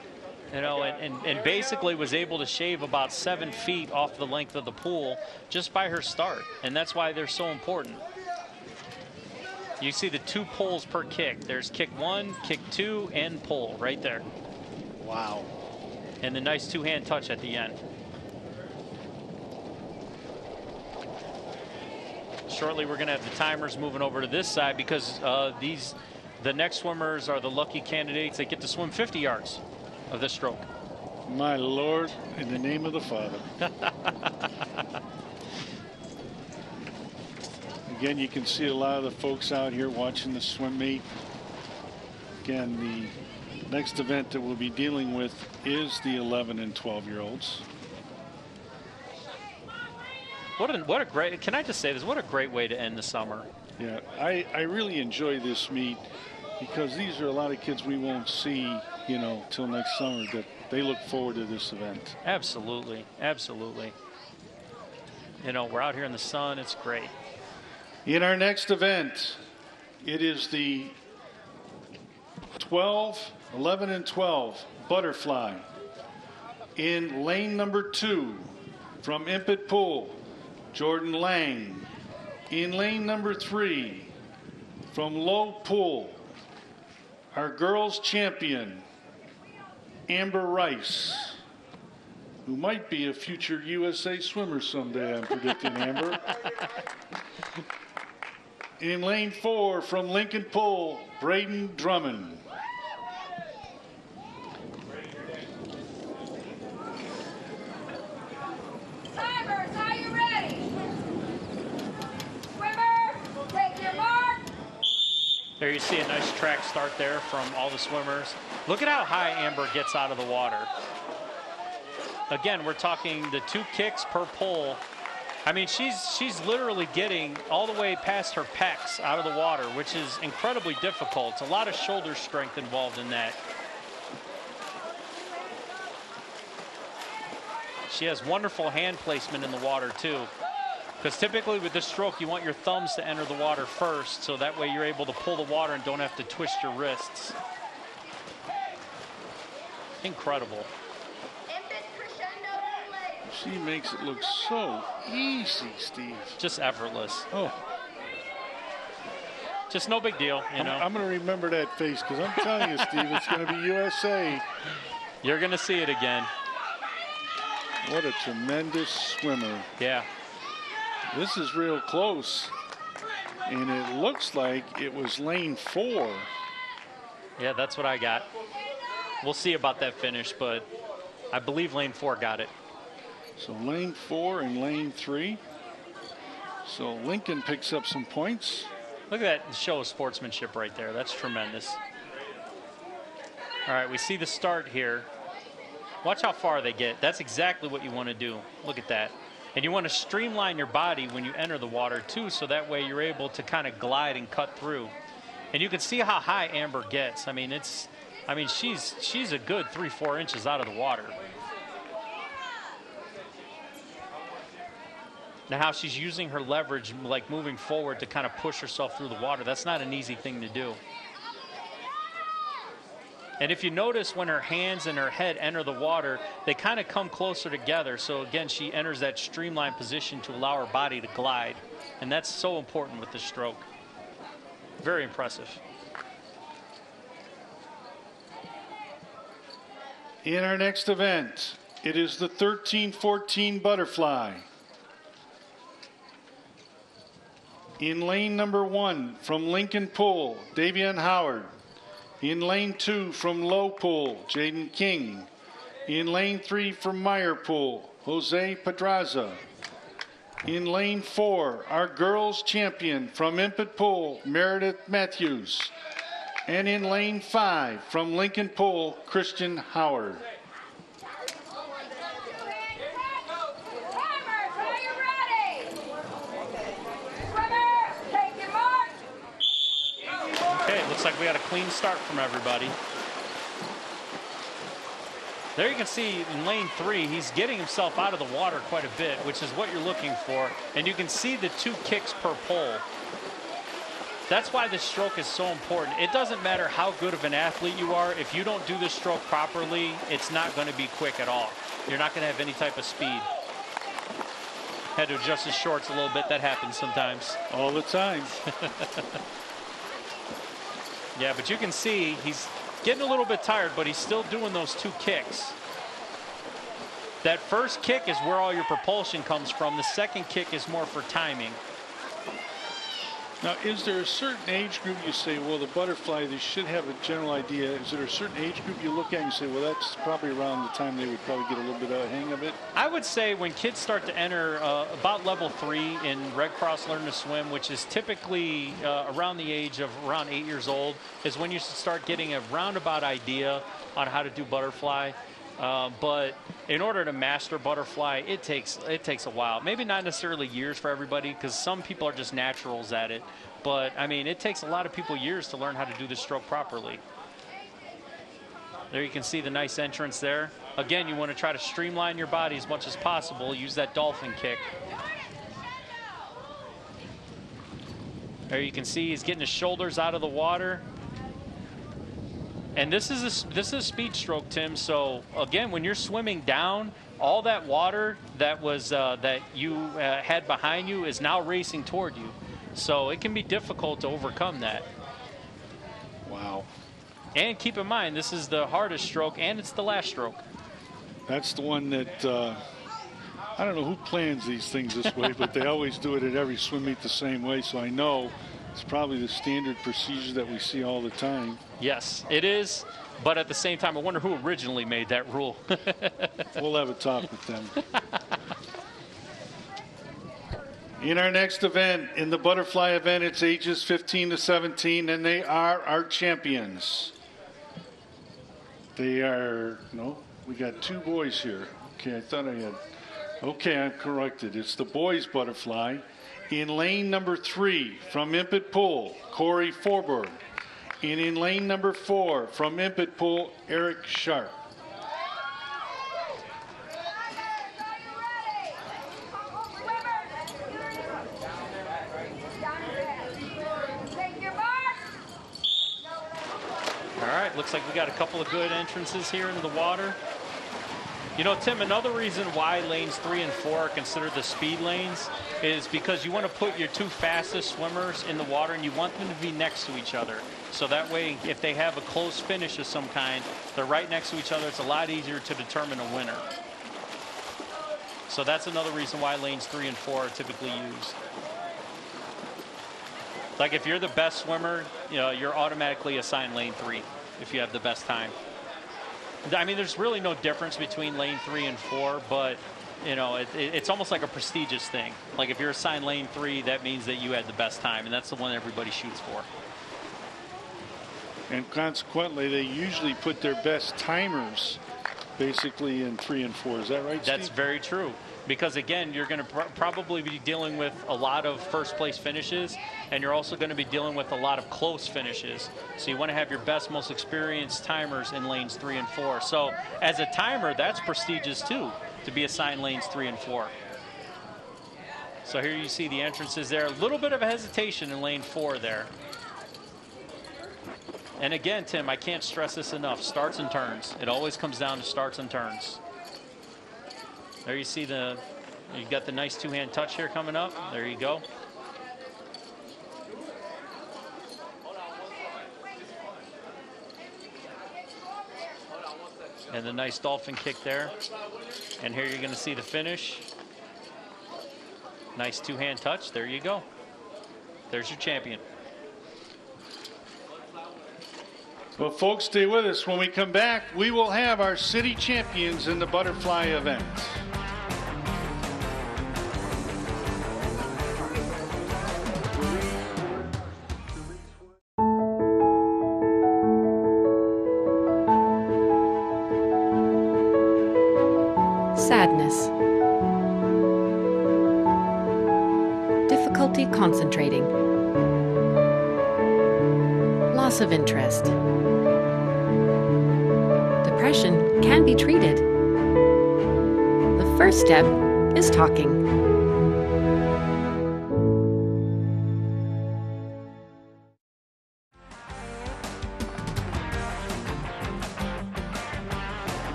S3: and basically was able to shave about 7 feet off the length of the pool just by her start, and that's why they're so important. You see the 2 pulls per kick. There's kick 1, kick 2, and pull right there.
S2: Wow.
S3: And the nice 2-hand touch at the end. shortly we're going to have the timers moving over to this side because the next swimmers are the lucky candidates that get to swim 50 yards of this stroke.
S2: My Lord, in the name of the Father. Again, you can see a lot of the folks out here watching the swim meet. Again, the next event that we'll be dealing with is the 11 and 12-year-olds.
S3: What a great, can I just say this, what a great way to end the summer.
S2: Yeah, I really enjoy this meet because these are a lot of kids we won't see, you know, till next summer, that they look forward to this event.
S3: Absolutely, absolutely. You know, we're out here in the sun, it's great.
S2: In our next event, it is the 11 and 12 butterfly. In lane number 2 from Impet Pool, Jordan Lang. In lane number 3 from Low Pool, our girls champion, Amber Rice, who might be a future USA swimmer someday, I'm predicting, Amber. In lane 4 from Lincoln Pool, Braden Drummond.
S5: Timers, are you ready? Swimmer, take your mark.
S3: There you see a nice track start there from all the swimmers. Look at how high Amber gets out of the water. Again, we're talking the 2 kicks per pole. I mean, she's literally getting all the way past her pecs out of the water, which is incredibly difficult. It's a lot of shoulder strength involved in that. She has wonderful hand placement in the water too, because typically with this stroke you want your thumbs to enter the water first, so that way you're able to pull the water and don't have to twist your wrists. Incredible.
S2: She makes it look so easy, Steve.
S3: Just effortless.
S2: Oh.
S3: Just no big deal, you know.
S2: I'm going to remember that face, because I'm telling you, Steve, it's going to be USA.
S3: You're going to see it again.
S2: What a tremendous swimmer.
S3: Yeah.
S2: This is real close. And it looks like it was lane 4.
S3: Yeah, that's what I got. We'll see about that finish, but I believe lane 4 got it.
S2: So lane 4 and lane 3. So Lincoln picks up some points.
S3: Look at that show of sportsmanship right there. That's tremendous. All right, we see the start here. Watch how far they get. That's exactly what you want to do. Look at that. And you want to streamline your body when you enter the water too, so that way you're able to kind of glide and cut through. And you can see how high Amber gets. I mean, she's a good 3-4 inches out of the water. Now how she's using her leverage, like moving forward to kind of push herself through the water. That's not an easy thing to do. And if you notice, when her hands and her head enter the water, they kind of come closer together. So again, she enters that streamlined position to allow her body to glide. And that's so important with this stroke. Very impressive.
S2: In our next event, it is the 13-14 butterfly. In lane number 1 from Lincoln Pool, Davian Howard. In lane 2 from Low Pool, Jaden King. In lane 3 from Meyer Pool, Jose Pedraza. In lane 4, our girls champion from Impet Pool, Meredith Matthews. And in lane 5 from Lincoln Pool, Christian Howard.
S3: Looks like we had a clean start from everybody. There you can see in lane 3, he's getting himself out of the water quite a bit, which is what you're looking for. And you can see the 2 kicks per pole. That's why this stroke is so important. It doesn't matter how good of an athlete you are. If you don't do this stroke properly, it's not going to be quick at all. You're not going to have any type of speed. Had to adjust his shorts a little bit. That happens sometimes.
S2: All the time.
S3: Yeah, but you can see he's getting a little bit tired, but he's still doing those 2 kicks. That first kick is where all your propulsion comes from. The second kick is more for timing.
S2: Now, is there a certain age group you say, well, the butterfly, they should have a general idea? Is there a certain age group you look at and say, well, that's probably around the time they would probably get a little bit of a hang of it?
S3: I would say when kids start to enter about level 3 in Red Cross Learn to Swim, which is typically around the age of around 8 years old, is when you start getting a roundabout idea on how to do butterfly. But in order to master butterfly, it takes a while. Maybe not necessarily years for everybody, because some people are just naturals at it. But I mean, it takes a lot of people years to learn how to do the stroke properly. There you can see the nice entrance there. Again, you want to try to streamline your body as much as possible. Use that dolphin kick. There you can see he's getting his shoulders out of the water. And this is a speed stroke, Tim. So again, when you're swimming down, all that water that was that you had behind you is now racing toward you. So it can be difficult to overcome that.
S2: Wow.
S3: And keep in mind, this is the hardest stroke, and it's the last stroke.
S2: That's the one that I don't know who plans these things this way, but they always do it at every swim meet the same way. So I know it's probably the standard procedure that we see all the time.
S3: Yes, it is. But at the same time, I wonder who originally made that rule.
S2: We'll have a talk with them. In our next event, in the butterfly event, it's ages 15 to 17, and they are our champions. They are, no, we got 2 boys here. Okay, I thought I had, okay, I'm corrected. It's the boys butterfly. In lane number 3 from Impet Pool, Corey Forberg. And in lane number 4 from Impet Pool, Eric Sharp.
S3: All right, looks like we got a couple of good entrances here into the water. You know, Tim, another reason why lanes 3 and 4 are considered the speed lanes is because you want to put your 2 fastest swimmers in the water and you want them to be next to each other. So that way, if they have a close finish of some kind, they're right next to each other. It's a lot easier to determine a winner. So that's another reason why lanes 3 and 4 are typically used. Like if you're the best swimmer, you know, you're automatically assigned lane 3 if you have the best time. I mean, there's really no difference between lane 3 and 4, but you know, it's almost like a prestigious thing. Like if you're assigned lane 3, that means that you had the best time, and that's the one everybody shoots for.
S2: And consequently, they usually put their best timers basically in 3 and 4. Is that right, Steve?
S3: That's very true. Because again, you're going to probably be dealing with a lot of first place finishes, and you're also going to be dealing with a lot of close finishes. So you want to have your best, most experienced timers in lanes 3 and 4. So as a timer, that's prestigious too, to be assigned lanes 3 and 4. So here you see the entrances there. A little bit of a hesitation in lane 4 there. And again, Tim, I can't stress this enough. Starts and turns. It always comes down to starts and turns. There you see you got the nice 2-hand touch here coming up. There you go. And the nice dolphin kick there. And here you're going to see the finish. Nice 2-hand touch. There you go. There's your champion.
S2: Well, folks, stay with us. When we come back, we will have our city champions in the butterfly event.
S1: Sadness. Difficulty concentrating. Loss of interest. Depression can be treated. The first step is talking.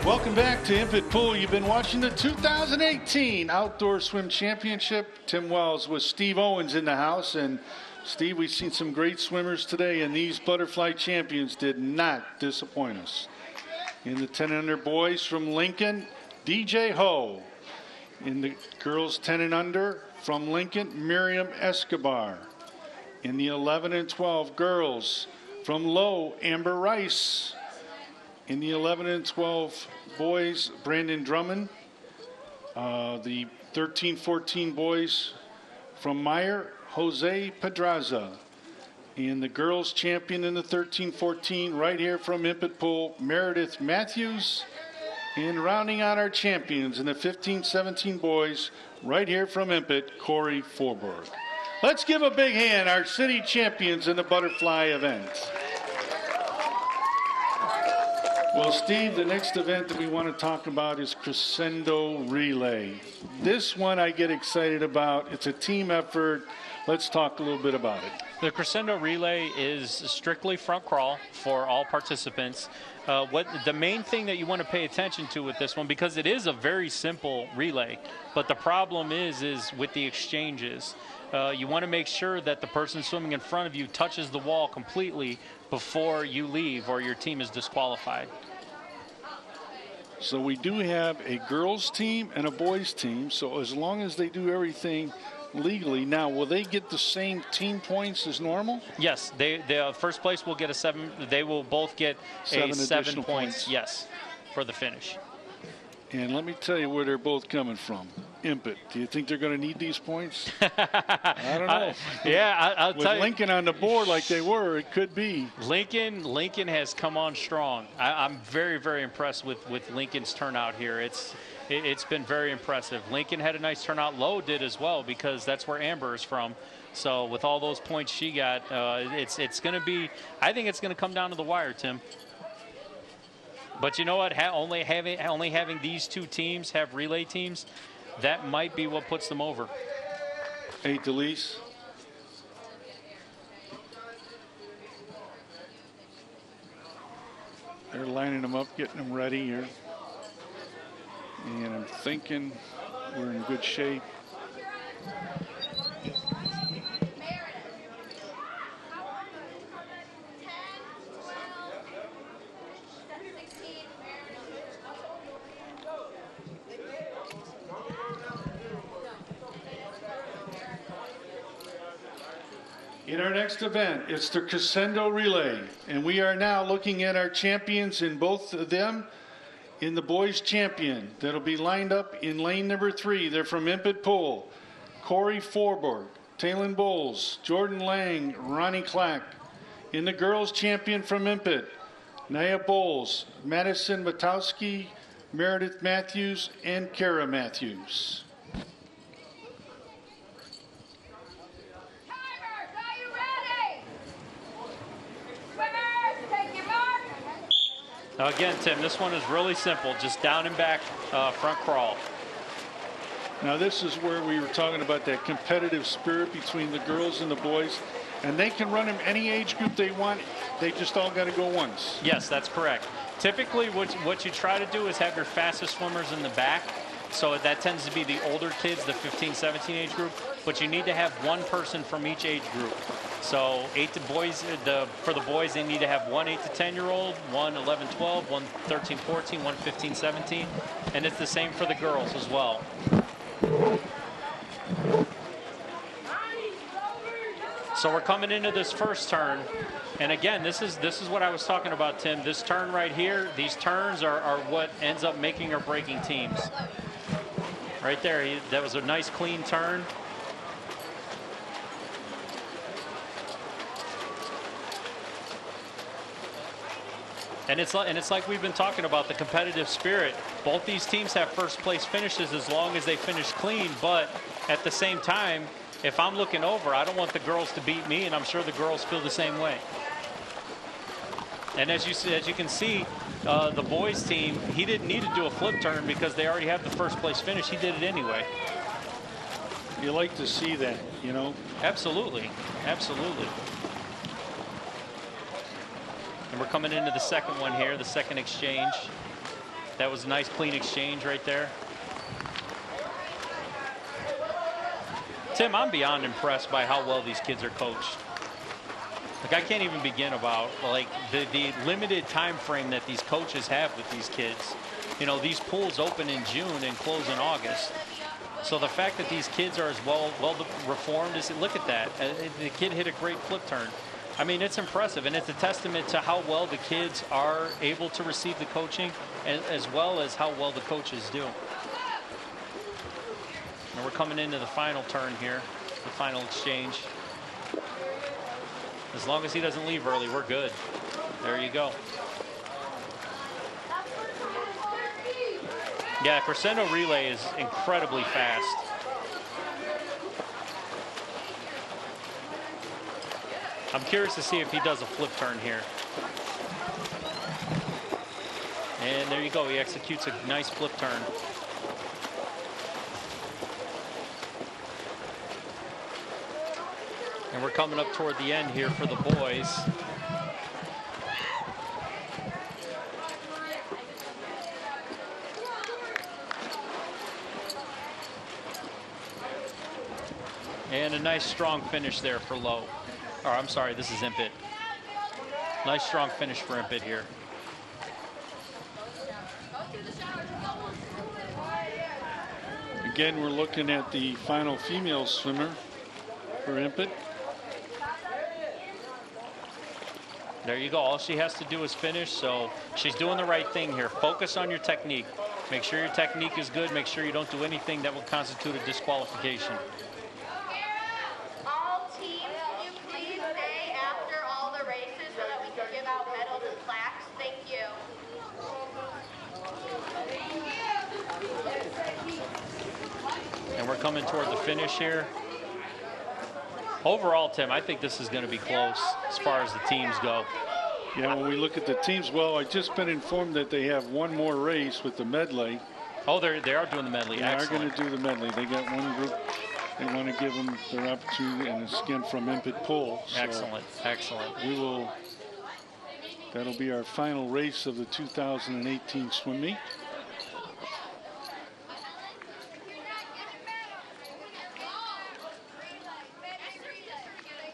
S2: Welcome back to Impet Pool. You've been watching the 2018 Outdoor Swim Championship. Tim Wells with Steve Owens in the house. And Steve, we've seen some great swimmers today, and these butterfly champions did not disappoint us. In the 10 under boys from Lincoln, DJ Ho. In the girls 10 and under, from Lincoln, Miriam Escobar. In the 11 and 12 girls, from Low, Amber Rice. In the 11 and 12 boys, Brandon Drummond. The 13-14 boys, from Meyer, Jose Pedraza. And the girls champion in the 13-14, right here from Impet Pool, Meredith Matthews. And rounding out our champions in the 15-17 boys, right here from Impet, Corey Forberg. Let's give a big hand, our city champions in the butterfly event. Well, Steve, the next event that we want to talk about is Crescendo Relay. This one I get excited about. It's a team effort. Let's talk a little bit about it.
S3: The Crescendo Relay is strictly front crawl for all participants. What the main thing that you want to pay attention to with this one, because it is a very simple relay, but the problem is with the exchanges. You want to make sure that the person swimming in front of you touches the wall completely before you leave, or your team is disqualified.
S2: So we do have a girls team and a boys team. So as long as they do everything legally, now will they get the same team points as normal?
S3: Yes, the first place will get a 7. They will both get seven points. Yes, for the finish.
S2: And let me tell you where they're both coming from. Impet. Do you think they're going to need these points? I don't know.
S3: I'll tell you.
S2: With Lincoln on the board like they were, it could be.
S3: Lincoln has come on strong. I'm very, very impressed with Lincoln's turnout here. It's been very impressive. Lincoln had a nice turnout. Lowe did as well, because that's where Amber is from. So with all those points she got, it's going to be, I think it's going to come down to the wire, Tim. But you know what? Only having these two teams have relay teams, that might be what puts them over.
S2: Hey, Delise. They're lining them up, getting them ready here. And I'm thinking we're in good shape. In our next event, it's the Crescendo Relay, and we are now looking at our champions in both of them. In the boys champion, that'll be lined up in lane number 3. They're from Impet Pool. Corey Forborg, Talon Bowles, Jordan Lang, Ronnie Clack. In the girls champion from Impet, Naya Bowles, Madison Matowski, Meredith Matthews, and Kara Matthews.
S3: Now again, Tim, this one is really simple. Just down and back front crawl.
S2: Now this is where we were talking about that competitive spirit between the girls and the boys. And they can run them any age group they want. They just all got to go once.
S3: Yes, that's correct. Typically, what you try to do is have your fastest swimmers in the back. So that tends to be the older kids, the 15-17 age group. But you need to have one person from each age group. So for the boys, they need to have one 8 to 10-year-old, one 11-12, one 13-14, one 15-17, and it's the same for the girls as well. So we're coming into this first turn, and again, this is what I was talking about, Tim. This turn right here, these turns are what ends up making or breaking teams. Right there, that was a nice clean turn. And it's like we've been talking about, the competitive spirit. Both these teams have first place finishes as long as they finish clean, but at the same time, if I'm looking over, I don't want the girls to beat me, and I'm sure the girls feel the same way. And as you can see, the boys team, he didn't need to do a flip turn because they already have the first place finish. He did it anyway.
S2: You like to see that, you know?
S3: Absolutely, absolutely. And we're coming into the second one here, the second exchange. That was a nice clean exchange right there. Tim, I'm beyond impressed by how well these kids are coached. Like, I can't even begin about like the limited time frame that these coaches have with these kids. You know, these pools open in June and close in August. So the fact that these kids are as well reformed is, look at that. The kid hit a great flip turn. I mean, it's impressive, and it's a testament to how well the kids are able to receive the coaching, as well as how well the coaches do. And we're coming into the final turn here, the final exchange. As long as he doesn't leave early, we're good. There you go. Yeah, crescendo relay is incredibly fast. I'm curious to see if he does a flip turn here. And there you go. He executes a nice flip turn. And we're coming up toward the end here for the boys. And a nice strong finish there for Lowe. Or I'm sorry, this is Impet. Nice strong finish for Impet here.
S2: Again, we're looking at the final female swimmer for Impet.
S3: There you go. All she has to do is finish, so she's doing the right thing here. Focus on your technique. Make sure your technique is good. Make sure you don't do anything that will constitute a disqualification.
S5: All teams, can you please stay after all the races so that we can give out medals and plaques? Thank you.
S3: And we're coming toward the finish here. Overall, Tim, I think this is going to be close as far as the teams go.
S2: Yeah, when we look at the teams, well, I've just been informed that they have one more race with the medley.
S3: Oh, they are doing the medley.
S2: They are going to do the medley. They got one group. They want to give them their opportunity, and it's again from Impet Pool. So
S3: excellent, excellent.
S2: We will. That'll be our final race of the 2018 swim meet.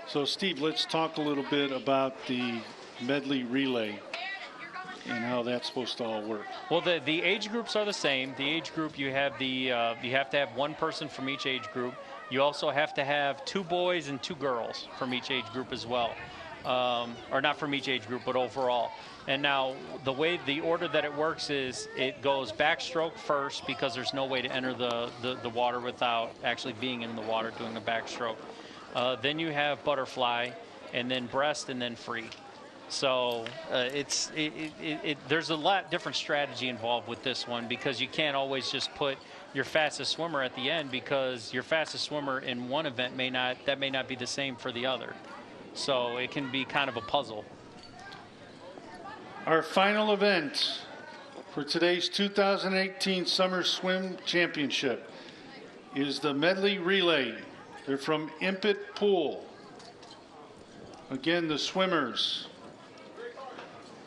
S2: So, Steve, let's talk a little bit about the medley relay and how that's supposed to all work.
S3: Well, the age groups are the same. The age group, you have you have to have one person from each age group. You also have to have 2 boys and 2 girls from each age group as well, or not from each age group, but overall. And now the order that it works is it goes backstroke first, because there's no way to enter the water without actually being in the water doing a backstroke. Then you have butterfly, and then breast, and then free. So there's a lot different strategy involved with this one, because you can't always just put your fastest swimmer at the end, because your fastest swimmer in one event may not be the same for the other. So it can be kind of a puzzle.
S2: Our final event for today's 2018 Summer Swim Championship is the medley relay. They're from Impet Pool. Again, the swimmers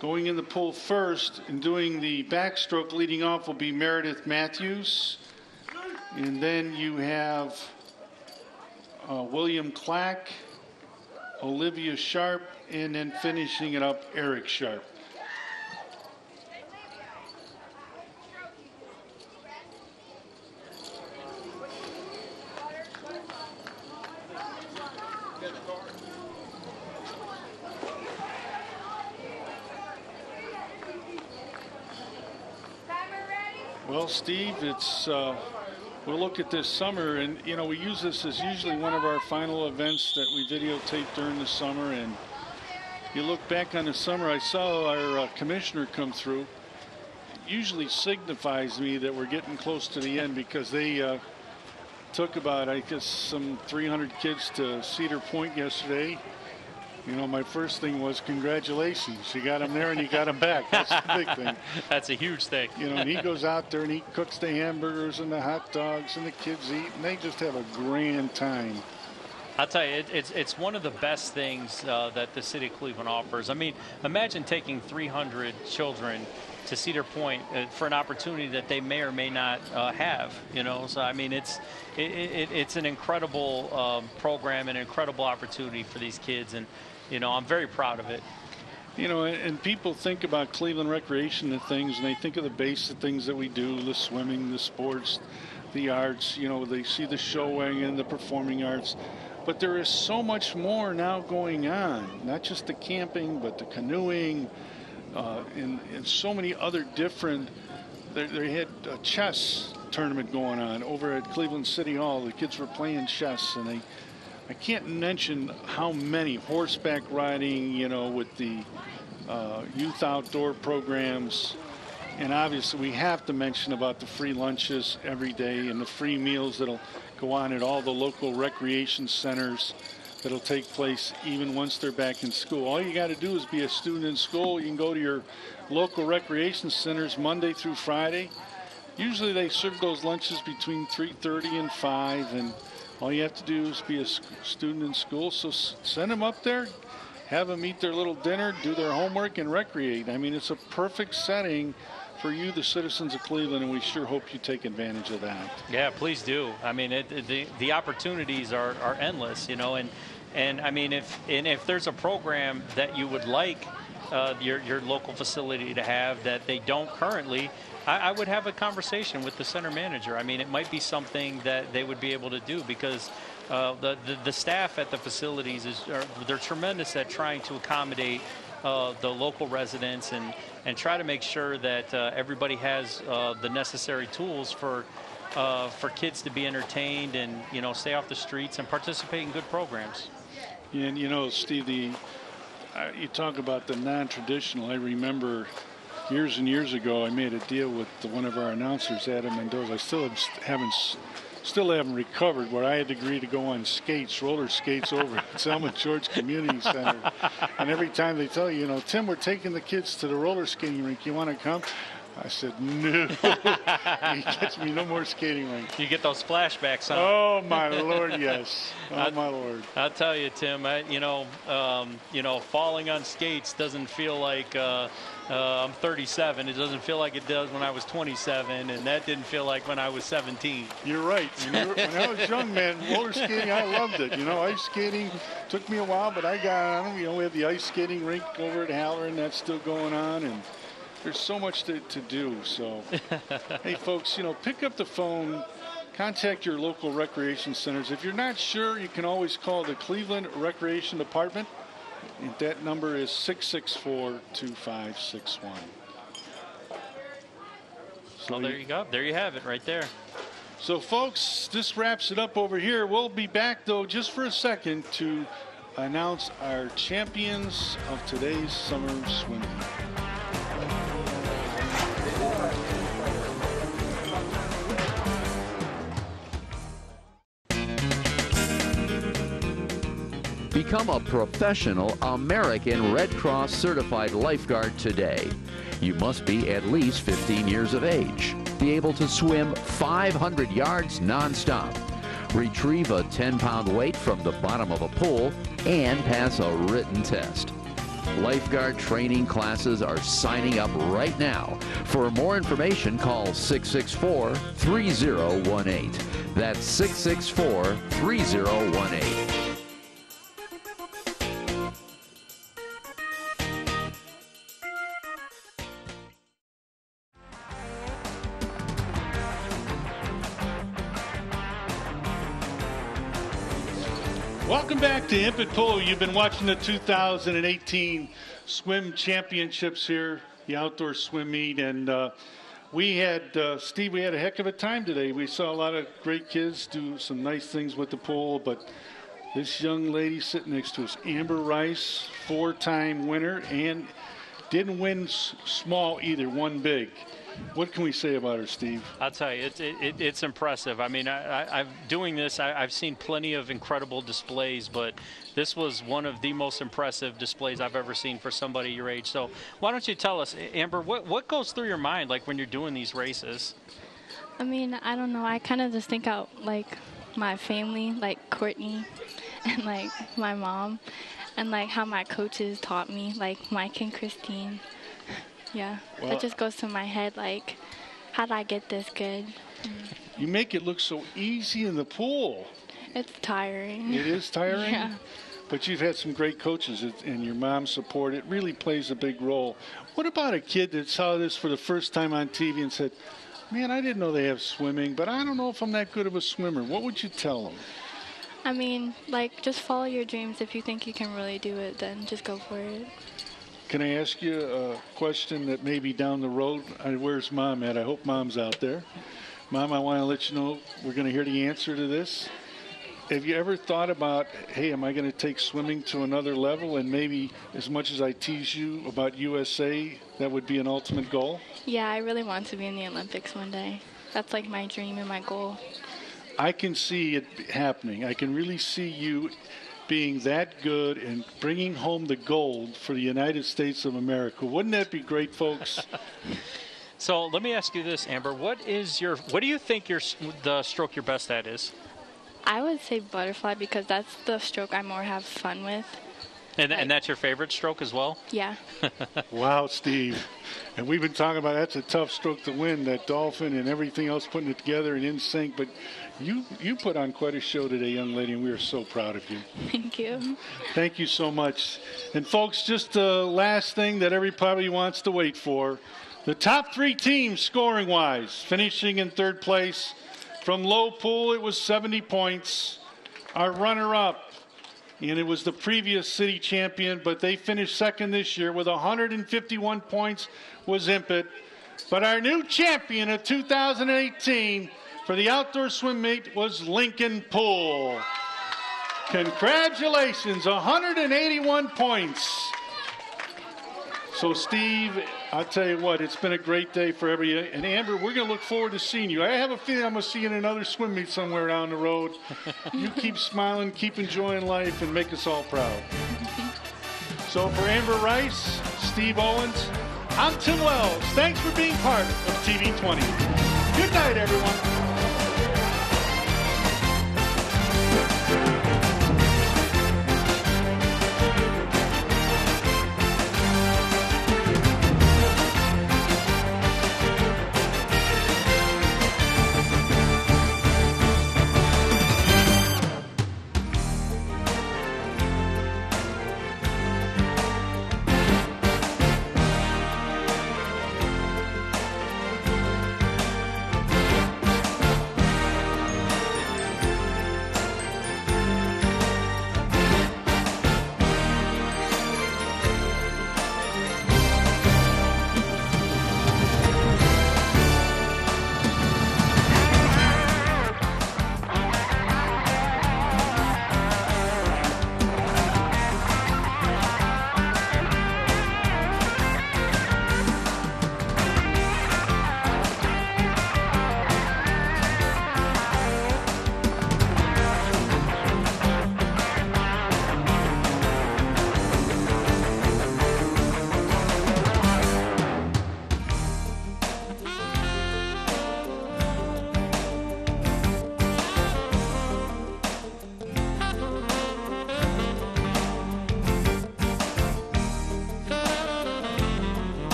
S2: going in the pool first and doing the backstroke leading off will be Meredith Matthews. And then you have William Clack, Olivia Sharp, and then finishing it up, Eric Sharp. Well, Steve, it's we'll look at this summer, and you know, we use this as usually one of our final events that we videotape during the summer. And you look back on the summer, I saw our commissioner come through. It usually signifies to me that we're getting close to the end, because they took about, I guess, some 300 kids to Cedar Point yesterday. You know, my first thing was congratulations. You got him there and you got him back. That's the big thing.
S3: That's a huge thing.
S2: You know, and he goes out there and he cooks the hamburgers and the hot dogs, and the kids eat, and they just have a grand time.
S3: I'll tell you, it's one of the best things that the city of Cleveland offers. I mean, imagine taking 300 children to Cedar Point for an opportunity that they may or may not have. You know, so I mean, it's an incredible program, an incredible opportunity for these kids, and you know, I'm very proud of it.
S2: You know, and people think about Cleveland recreation and things, and they think of the basic things that we do, the swimming, the sports, the arts, you know, they see the showing and the performing arts. But there is so much more now going on, not just the camping, but the canoeing, and so many other different. They had a chess tournament going on over at Cleveland City Hall. The kids were playing chess, and I can't mention how many horseback riding, you know, with the youth outdoor programs. And obviously we have to mention about the free lunches every day and the free meals that'll go on at all the local recreation centers that'll take place even once they're back in school. All you got to do is be a student in school. You can go to your local recreation centers Monday through Friday. Usually they serve those lunches between 3:30 and 5, and all you have to do is be a student in school. So send them up there, have them eat their little dinner, do their homework, and recreate. I mean, it's a perfect setting for you, the citizens of Cleveland, and we sure hope you take advantage of that.
S3: Yeah, please do. I mean, the opportunities are endless, you know, and I mean, if there's a program that you would like your local facility to have that they don't currently, I would have a conversation with the center manager. I mean, it might be something that they would be able to do, because the staff at the facilities they're tremendous at trying to accommodate the local residents and try to make sure that everybody has the necessary tools for kids to be entertained and, you know, stay off the streets and participate in good programs.
S2: And, you know, Steve, you talk about the non-traditional. I remember years and years ago, I made a deal with one of our announcers, Adam Mendoza. I still haven't recovered, where I had to agree to go on skates, roller skates, over at Selma George Community Center. And every time they tell you, you know, Tim, we're taking the kids to the roller skating rink. You want to come? I said, no. He gets me no more skating rink.
S3: You get those flashbacks, huh?
S2: Oh, my Lord, yes. Oh, my Lord.
S3: I'll tell you, Tim, you know, falling on skates doesn't feel like I'm 37. It doesn't feel like it does when I was 27, and that didn't feel like when I was 17.
S2: You're right. When I was young, man, roller skating, I loved it. You know, ice skating took me a while, but I got on. You know, we have the ice skating rink over at Halloran. That's still going on, and there's so much to do. So, hey, folks, you know, pick up the phone, contact your local recreation centers. If you're not sure, you can always call the Cleveland Recreation Department. And that number is 664-2561.
S3: So there you go. There you have it right there.
S2: So, folks, this wraps it up over here. We'll be back, though, just for a second to announce our champions of today's summer swim meet.
S6: Become a professional American Red Cross certified lifeguard today. You must be at least 15 years of age, be able to swim 500 yards nonstop, retrieve a 10-pound weight from the bottom of a pool, and pass a written test. Lifeguard training classes are signing up right now. For more information, call 664-3018. That's 664-3018.
S2: Welcome back to Imp and Pool. You've been watching the 2018 Swim Championships here, the outdoor swim meet, and we had, Steve, we had a heck of a time today. We saw a lot of great kids do some nice things with the pool, but this young lady sitting next to us, Amber Rice, 4-time winner, and didn't win small either, won big. What can we say about her, Steve?
S3: I'll tell you, it's impressive. I mean, I'm doing this. I've seen plenty of incredible displays, but this was one of the most impressive displays I've ever seen for somebody your age. So why don't you tell us, Amber, what goes through your mind, like, when you're doing these races?
S13: I mean, I don't know. I kind of just think out, like, my family, like Courtney and, like, my mom, and, like, how my coaches taught me, like Mike and Christine. Yeah, well, that just goes to my head, like, how did I get this good?
S2: You make it look so easy in the pool.
S13: It's tiring.
S2: It is tiring?
S13: Yeah.
S2: But you've had some great coaches, and your mom's support. It really plays a big role. What about a kid that saw this for the first time on TV and said, man, I didn't know they have swimming, but I don't know if I'm that good of a swimmer. What would you tell them?
S13: I mean, like, just follow your dreams. If you think you can really do it, then just go for it.
S2: Can I ask you a question that maybe down the road? Where's Mom at? I hope Mom's out there. Mom, I want to let you know we're going to hear the answer to this. Have you ever thought about, hey, am I going to take swimming to another level? And maybe as much as I tease you about USA, that would be an ultimate goal?
S13: Yeah, I really want to be in the Olympics one day. That's like my dream and my goal.
S2: I can see it happening. I can really see you being that good and bringing home the gold for the United States of America. Wouldn't that be great, folks?
S3: So let me ask you this, Amber. What do you think the stroke you're best at is?
S13: I would say butterfly because that's the stroke I more have fun with.
S3: And that's your favorite stroke as well?
S13: Yeah.
S2: Wow, Steve. And we've been talking about that's a tough stroke to win, that dolphin and everything else, putting it together and in sync. But you put on quite a show today, young lady, and we are so proud of you.
S13: Thank you.
S2: Thank you so much. And, folks, just the last thing that everybody wants to wait for. The top 3 teams scoring-wise, finishing in 3rd place. From low pool, it was 70 points. Our runner-up, and it was the previous city champion, but they finished 2nd this year with 151 points, was Impet. But our new champion of 2018 for the outdoor swim meet was Lincoln Pool. Congratulations, 181 points. So, Steve, I'll tell you what, it's been a great day for everybody. And, Amber, we're going to look forward to seeing you. I have a feeling I'm going to see you in another swim meet somewhere down the road. You keep smiling, keep enjoying life, and make us all proud. So, for Amber Rice, Steve Owens, I'm Tim Wells. Thanks for being part of TV20. Good night, everyone.